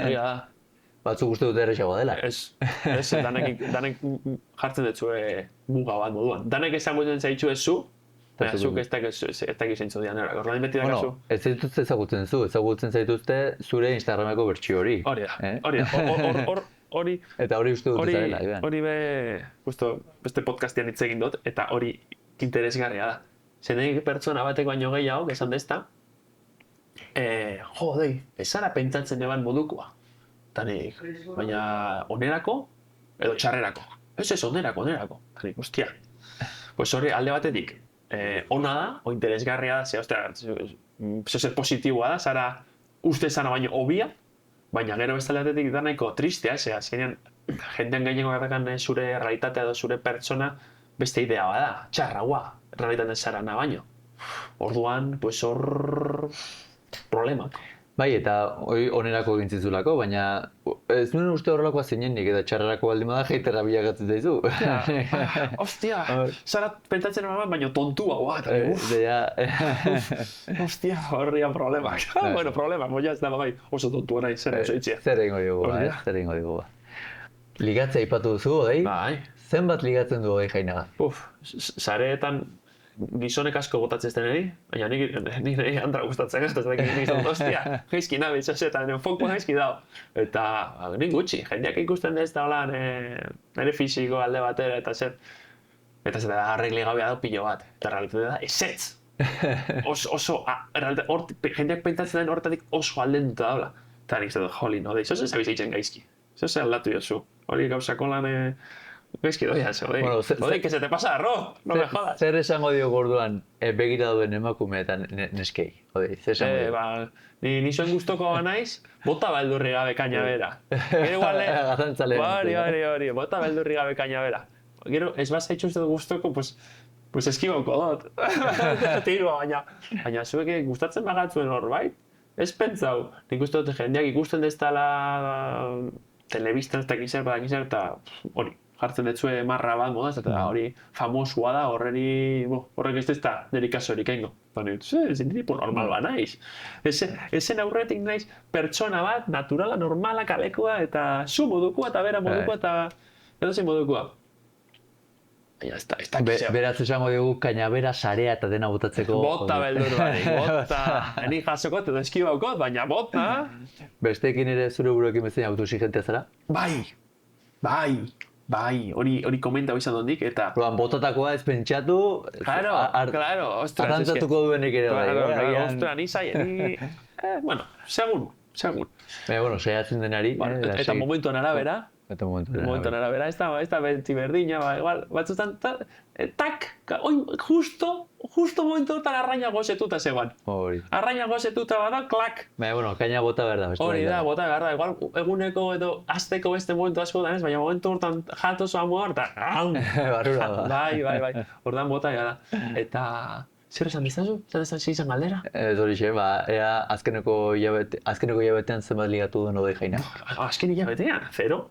Hori da. Batzuk uste dute erresagoa dela. Ez, danek jartzen dut muga bat moduan. Danek ezagutzen zaitzu ez zu, baina zuk ez dakiz zeintzu dian erak. Orduan beti dakazu. Ez zaituzte ezagutzen zu, ezagutzen zaituzte zure Instagrameko bertsio hori. Hori da, hori... Eta hori uste dut zarela, Iban. Hori beste podcastian hitz egin dut, eta hori interesgarria da. Zenek pertsona batek baino gehiago, esan dezta, ez zara pentsatzen eban modukoa. Tanik, baina onerako edo txarrerako. Ez, onerako. Tanik, ostia. Pues hori alde batetik, ona da, o interesgarria da, zer positiboa da, zara uste zana baino obia, Baina gero beste aldetik da nahiko tristea, ze azkenean jendean gehiago gatakan zure realitatea edo zure pertsona beste idea bada, txarraua, realitatea zarana baino. Orduan, pues hor problemak. Bai, eta hori onerako egin zizulako, baina ez nuen uste horrelakoa zinenik, eta txarrarako baldin bada heiterra bilagatzen zaizu. Ostia, zara pentsatzen eman baina tontua, Ostia, horria problemak. Bueno, problemak, moia ez da bai, oso tontua nahi, zer oso itxia. Zer egingo dugu, zer egingo dugu. Ligatzea aipatu duzu, odei? Bai. Zenbat ligatzen du odei Jainaga? Sareetan gizonek asko botatzen ez deneri, baina nire Andra gustatzen ez, ostia, geizki nabil, zozetan, fokua geizki dao. Eta nik gutxi, jendeak ikusten ez da hola nire fisiko alde batera, eta zer da arregli gabea da pilo bat, eta realitatea da ezetz. Oso, jendeak pentsatzen den horretatik oso aldenduta daula. Eta nik zer joli, no, zoze zabiz eitzen gaizki, zoze aldatu jozu, hori gauzako lan gaizki doia, odei, que se te pasa arroz, no me jodas. Zer esango diogu orduan begira duen emakume eta neskei, odei, zer esango diogu? Ni zuen guztoko naiz, bota beldurri gabe kainabera. Hori, bota beldurri gabe kainabera. Gero, ez bat zaitxuz dut guztoko, pues eskibauko dut. Tiro, baina zuek gustatzen bagatzuen hor, bai? Ez pentsau, nik uste dut jendeak ikusten deztala telebistan eta hori. Jartzen detzue marra bat modaz, eta hori famosua da, horrek ez da nire kasorik eingo. Ez tipo normal ba naiz. Ezen aurretik naiz pertsona bat, naturala, normala, kalekoa, eta zu modukua, eta bera modukua, eta edozein modukua. Baina ez da kiseo. Beraz esango dugu kainabera sarea eta dena botatzeko... Bota beldur barik, bota. Eni jasokot edo eskibaukot, baina bota. Besteekin ere zure buruekin bezain autoexigentea zara? Bai, hori komenta izan dondik, eta... Proban, botatakoa ez pentsatu... Claro, ostras. Arrantzatuko duenek ere bai. Ostras, ni... Bueno, segun. Bueno, saiatzen denari... Eta momentuan arabera... Momentuan arabera, ez da beti berdina, igual, batzutan, tak, justo momentuetan arraina gozetuta zegoan. Arraina gozetuta bada, klak. Bueno, kaina bota behar da. Hori da, bota behar da, igual eguneko edo azteko beste momentu asko da ez, baina momentu hortan jatoz amua horta, barrura da. Bai, hortan bota gara. Eta... Zer esan biztazu? Zer izan galdera? Ez hori xe, ea azkeneko hilabetean zenbat ligatu duen odei Jaina. Azken hilabetean, 0.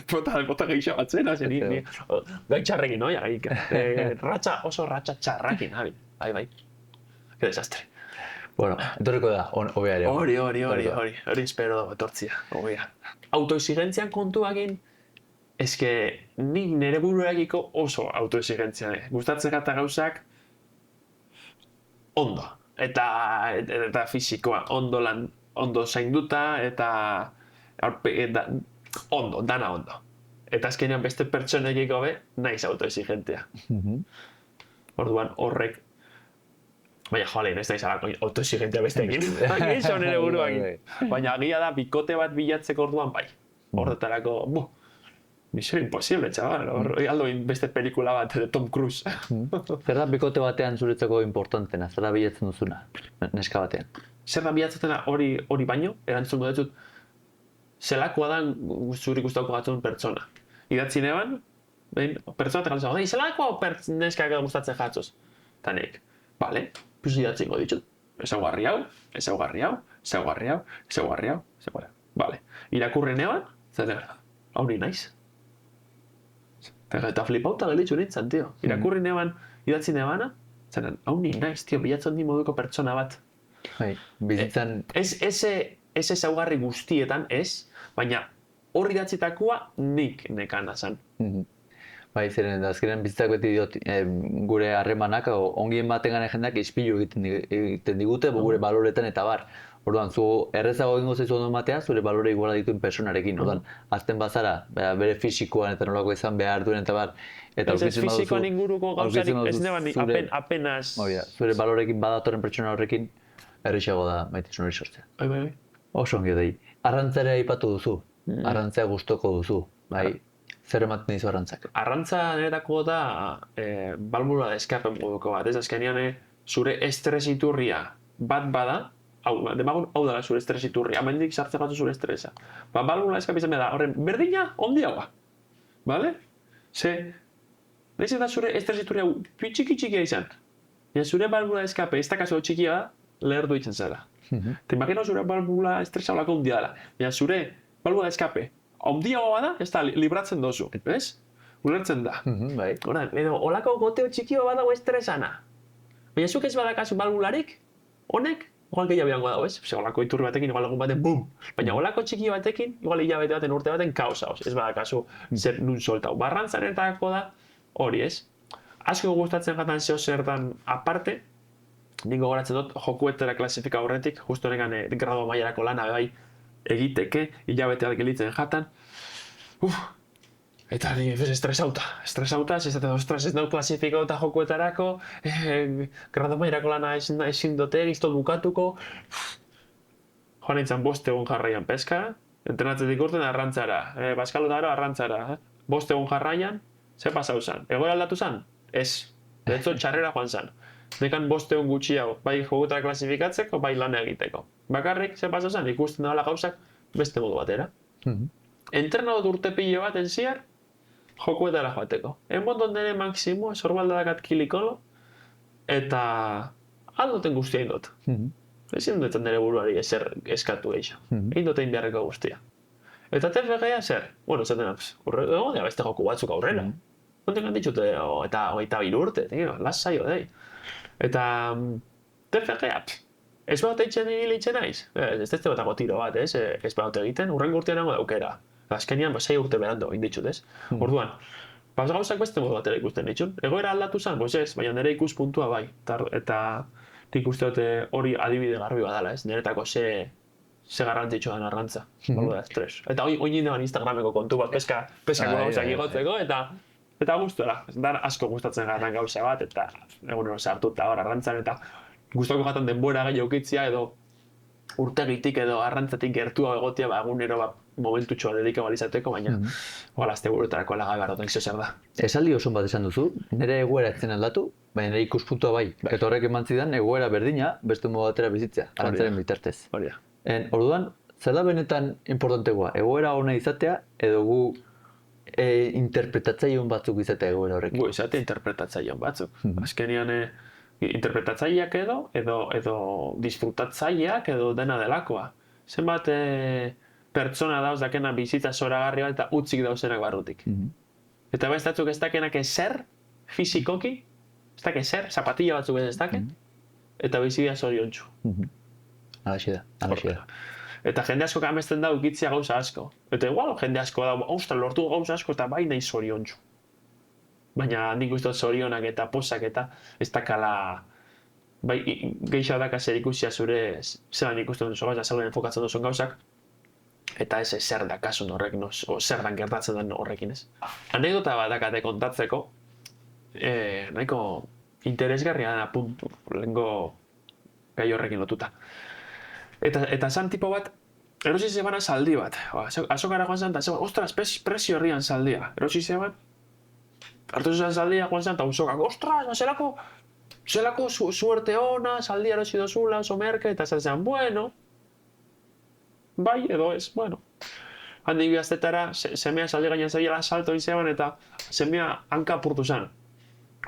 Bota gehiago batzen, gai txarrekin, no? Oso ratxa txarrakin, bai. Que desastre. Bueno, etorriko da, hobea ere. Hori espero etortzia, hobea. Autoexigentzian kontuakin, eske nik nire buruagiko oso autoexigentzia. Gustatzen gata gauzak ondo. Eta fisikoa, ondo zainduta, eta dana ondo. Eta azkenean beste pertsonekiko be, naiz autoexigentea. Orduan horrek, baina joalein, ez naiz alako autoexigentea besteekin. Geixo nire buruakin. Baina agia da, bikote bat bilatzeko orduan bai. Horretarako, misión imposible, chaval. Aldoin beste pelikula bat de Tom Cruise. Zer da bikote batean zuretzako importantena? Zer da bilatzen duzuna? Neska batean? Zer da bilatzen hori baino, erantzungo dut, zelakoa da zuri gustauko gatzun pertsona. Idatzi neban, pertsona eta galzago, zelakoa neskak gustatzen jatzoz. Eta nik, bale, pues idatzingo ditut. Ezaugarri hau. Bale, irakurri neban, zaten berda, hauri naiz. Eta flipauta gelitzu nintzen, tio. Irakurri neban, idatzi nebana, zaten, hauri naiz, tio, bilatzen di moduko pertsona bat. Bizitzan... Ez ezaugarri guztietan ez, baina hori datzitakoa nik nekana zan. Bai, zeren, azkenean bizitzak beti diot, gure harremanak, ongien baten gane jendeak ispilu egiten digute, gure baloretan eta bar. Orduan, zu errezago egingo zaizu ondo matea, zure balore iguala dituen personarekin. Orduan, azten bazara, bere fisikoan eta nolako izan behar duen eta bar. Ez fisikoan inguruko gauzarik, ez neban apenas... Zure balorekin badatorren pertsona horrekin, errexago da maitasun hori sortzea. Bai. Oso ongi dei. Arrantzarea aipatu duzu. Arrantzea gustoko duzu. Bai. Zer ematen dizu arrantzak? Arrantza niretako da balbula de escape moduko bat. Ez azkenean zure estres iturria bat bada, demagun hau dela zure estres iturri, amendik sartzen gatu zure estresa. Balbula eskape izan da, horren, berdina, ondiagoa. Bale? Ze, nahiz eta zure estres iturri hau txikia izan. Ja, zure balbula eskape, ez da kaso txikia da, lehertu ditzen zara. Te imagino zure balbula estresa olako ondia dela. Ja, zure balbula eskape, ondiagoa da, ez da, libratzen dozu, ez? Ulertzen da. Bai. Horan, edo, olako goteo txikio badago estresana. Baina zuk ez badakazu balbularik, honek, igual gehiago berango dago, ez? Ze, olako iturri batekin, igual egun baten, bum! Baina olako txiki batekin, igual hilabete baten, urte baten, kaosa, ez badakazu zer nun soltau. Barrantzanetako da, hori, ez? Asko gustatzen jatan zeo zertan aparte, ningo goratzen dut, jokuetara klasifika horretik, justo negan grado mailarako lana bai egiteke, hilabete bat gelitzen jatan. Eta ni estresauta, ez da ostras, ez dut klasifikauta jokuetarako, grado mailarako lana ezin dute, ez dut bukatuko. Joan nintzen 5 egun jarraian peska, entrenatzetik urten arrantzara, baskalotaro arrantzara. 5 egun jarraian, ze pasau zan? Egoera aldatu zan? Ez. Detzo txarrera joan zan. Nekan 5 egun gutxiago, bai jokutara klasifikatzeko, bai lana egiteko. Bakarrik, ze pasau zan? Ikusten dela gauzak beste modu batera. Entrenadot urte pilo bat enziar, jokuetara joateko. Enbondon nire maksimo, sorbaldadak kilikolo, eta aldoten guztia indot. Ezin dut nire buruari ezer eskatu eixo. Egin dut egin beharreko guztia. Eta TFG-a zer? Bueno, zaten, egon dira beste joku batzuk aurrera. Konten ditute, eta 23 urte, lasaio, dei. Eta TFG-a, ez bat eitzen hilitzen naiz? Ez dut batako tiro bat, ez? Ez bat egiten, urrengo urtean nago daukera. Azkenean, 6 urte berando egin ditut, ez? Orduan, gauzak beste modu batera ikusten ditut. Egoera aldatu zen, ez, baina nire ikuspuntua bai. Eta nik uste dute hori adibide garbi badala, ez? Niretako ze garrantzitsu den arrantza. Baluda, estres. Eta hori nindean Instagrameko kontu bat, peskako gauzak igotzeko, eta guztuela. Da asko gustatzen gatan gauza bat, eta egunero sartuta hor arrantzan, eta gustoko gatan denbora gehiago ukitzia, edo urtegitik edo arrantzatik gertua egotia, egunero momentutxoa dedikago alizateko, baina azte burutarako laga behar zio zer da. Esaldi oso bat esan duzu, nire egoera etzen aldatu, baina nire ikuspuntua bai. Eta horrek eman zidan egoera berdina beste modu batera bizitzea, arantzaren bitartez. Orduan, zer da benetan importantegoa, egoera ona izatea edo gu interpretatzaileon batzuk izatea egoera horrekin? Gu izatea interpretatzaileon batzuk. Azkenean interpretatzaileak edo disfrutatzaileak edo dena delakoa. Zenbat pertsona dauz dakena bizitza zoragarri bat eta utzik dauzenak barrutik. Eta bai ez datzuk ez dakenak ezer, fizikoki, ez dake ezer, zapatilla batzuk ez dake, eta bizidea zoriontsu. Alaxi da. Eta jende asko amesten da ukitzia gauza asko. Eta igual jende asko da, ostras, lortu gauza asko eta bai nahi zoriontsu. Baina nik uste dut zorionak eta posak eta ez dakala, bai, gehiago daka zer ikusia zure zelan ikusten duzu gauza, zelan enfokatzen duzun gauzak, eta ez zer dakasun horrekin, o zer dan gertatzen den horrekin ez. Anekdota bat dakate kontatzeko, nahiko interesgarria da puntu, lehenko gai horrekin lotuta. Eta zan tipo bat, erosi zebana saldi bat. Azokara joan zan, eta zeban, ostras, prezio horrian saldia. Erosi zeban, hartu zuzan saldia joan zan, eta usokak, ostras, zelako suerte ona, saldia erosi dozula, oso merke, eta zan, bueno, bai edo ez, bueno. Handik bihaztetara, semea saldi gainean zebiela salto izeban, eta semea hanka apurtu zan.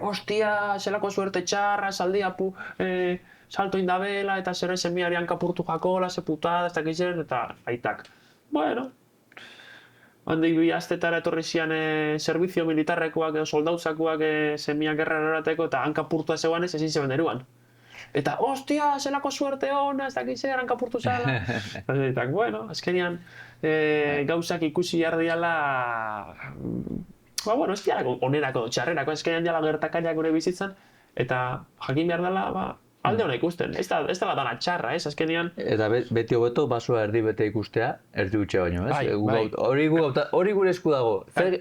Ostia, zelako suerte txarra, saldia salto indabela, eta zero semeari hankapurtu jakola, ze putada, ez dakitzen, eta aitak. Bueno, handik bihaztetara etorri zian servizio militarrekoak edo soldautzakoak semea gerrara erateko, eta hankapurtua zeuan ez ezin zeben eruan. Eta, ostia, zelako suerte ona, ez dakitzen, hankapurtu zala. Eta, bueno, azkenean gauzak ikusi behar diala, bueno, ez dialako onerako, txarrerako, azkenean diala gertakariak gure bizitzan, eta jakin behar dela, alde hona ikusten, ez dela dana txarra, ez, azkenean. Eta beti hobeto basoa erdi bete ikustea, erdi gutxea baino, ez? Hori gure esku dago.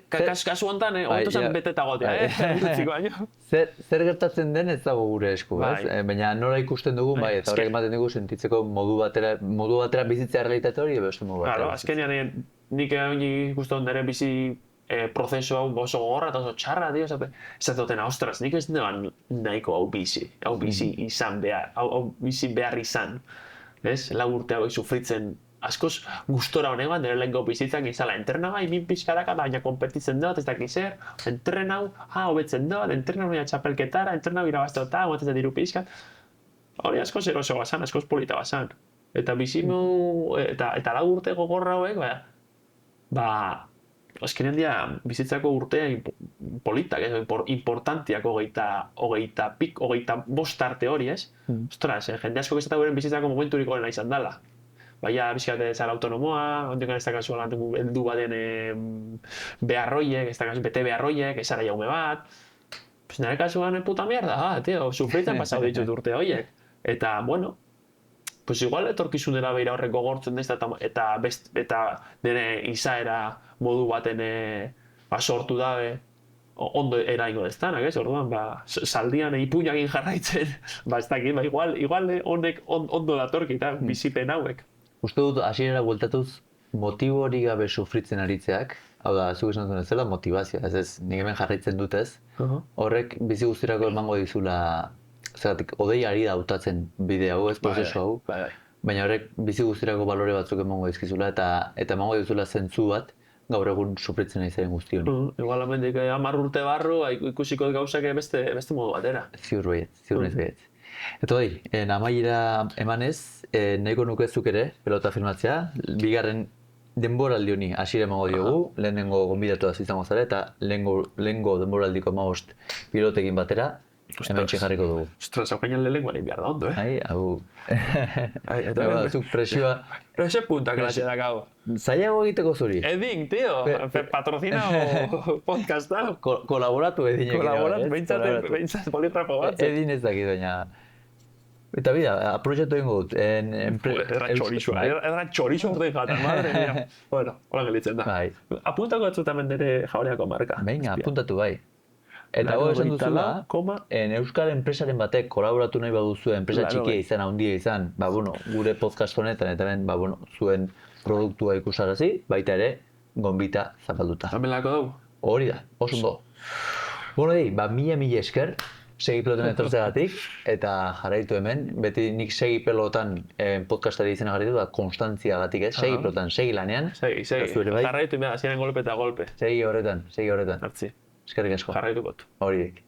Kasu hontan, hobeto zen beteta gotea, urtziko baino. Zer gertatzen den ez dago gure esku, ez? Baina nora ikusten dugu, bai, eta horrek ematen dugu sentitzeko modu batera bizitzea realitate hori, beste modu batera. Claro, azkenean nik ikusten nire bizi prozesu hau oso gogorra eta oso txarra, ez dutena, ostras, nik ez neban nahiko hau bizi izan behar, hau bizi behar izan. ez? 4 urte hauek sufritzen askoz gustora honegan, nire lehenko bizitzak izala, entrena bai, min pixkaraka, baina konpetitzen dut, ez dakiz zer, entrena hau, hobetzen dut, entrena hau txapelketara, entrena hau irabaztota, guatzen diru pixkat. Hori askoz eroso bazan, askoz polita bazan. Eta bizimu, eta 4 urte gogorra hauek, azkenean dia bizitzako urtea politak, importantiak hogeita arte hori, ez? Ostras, jende asko ez eta beren bizitzako momenturik horrela izan dela. Baina bizkate zara autonomoa, ondikan ez dakazu heldu baden beharroiek, ez dakazu bete beharroiek, ez zara jaume bat. Pues nire kasuan puta mierda, tío, sufritzen pasau ditut urte horiek. Eta, bueno, pues igual etorkizunera beira horrek gogortzen ez, eta nire izaera modu baten sortu dabe ondo eraingo deztanak, ez? Orduan, saldian ipuñakin jarraitzen, ez dakit, igual honek ondo datorki, eta bizipen hauek. Uste dut, hasierara bueltatuz, motiborik gabe sufritzen aritzeak, hau da, zuk esan duen ez zela, motivazioa, ez, nik hemen jarraitzen dutez, horrek bizi guztirako emango dizula, zeratik, odei ari da hautatzen bide hau, ez prozesu hau, baina horrek bizi guztirako balore batzuk emango dizkizula, eta emango dizula zentzu bat, gaur egun sufritzen ari zaren guztion. Igual amendik 10 urte barru, ikusiko gauzak beste modu batera. Ziur nahiz baiet. Eta hori, amaiera emanez, nahiko nukezuk ere, pelota filmatzea, bigarren denboraldi honi hasiera emango diogu, lehenengo gonbidatuaz izango zara, eta lehenengo denboraldiko 15 pilotekin batera, hemen jarriko dugu. Ostras, hau gainan lehenengoan egin behar da ondo, Ai, hau... Zuk presioa... Ese punta klasia dakau. Zailago egiteko zuri. Edin, tío, patrocinao podcasta. Kolaboratu Edinekin. Kolaboratu, behintzat politrapo bat. Edin ez dakit, baina... Eta bida, aproxatu egingo dut. Erran txorizo orde jatan, madre mia. Bueno, hola gelitzen da. Apuntako atzutamen dere jaureako marka. Venga, apuntatu bai. Eta hori esan duzula, euskal enpresaren batek kolaboratu nahi baduzu, enpresa txikia izan, handia izan, gure podcast honetan, eta ben, zuen produktua ikusarazi, baita ere, gonbita zapalduta. Zamelako dugu? Hori da, oso ondo. Bueno, mila esker, segi peloten etortzegatik, eta jarraitu hemen, beti nik segi pelotan podcastari izena jarraitu da, konstantziagatik ez, segi pelotan, segi lanean. Segi, jarraitu hemen, hasieran golpe eta golpe. Segi horretan. Hartzi. Eskerrik asko. Jarraitu gotu. Horiek.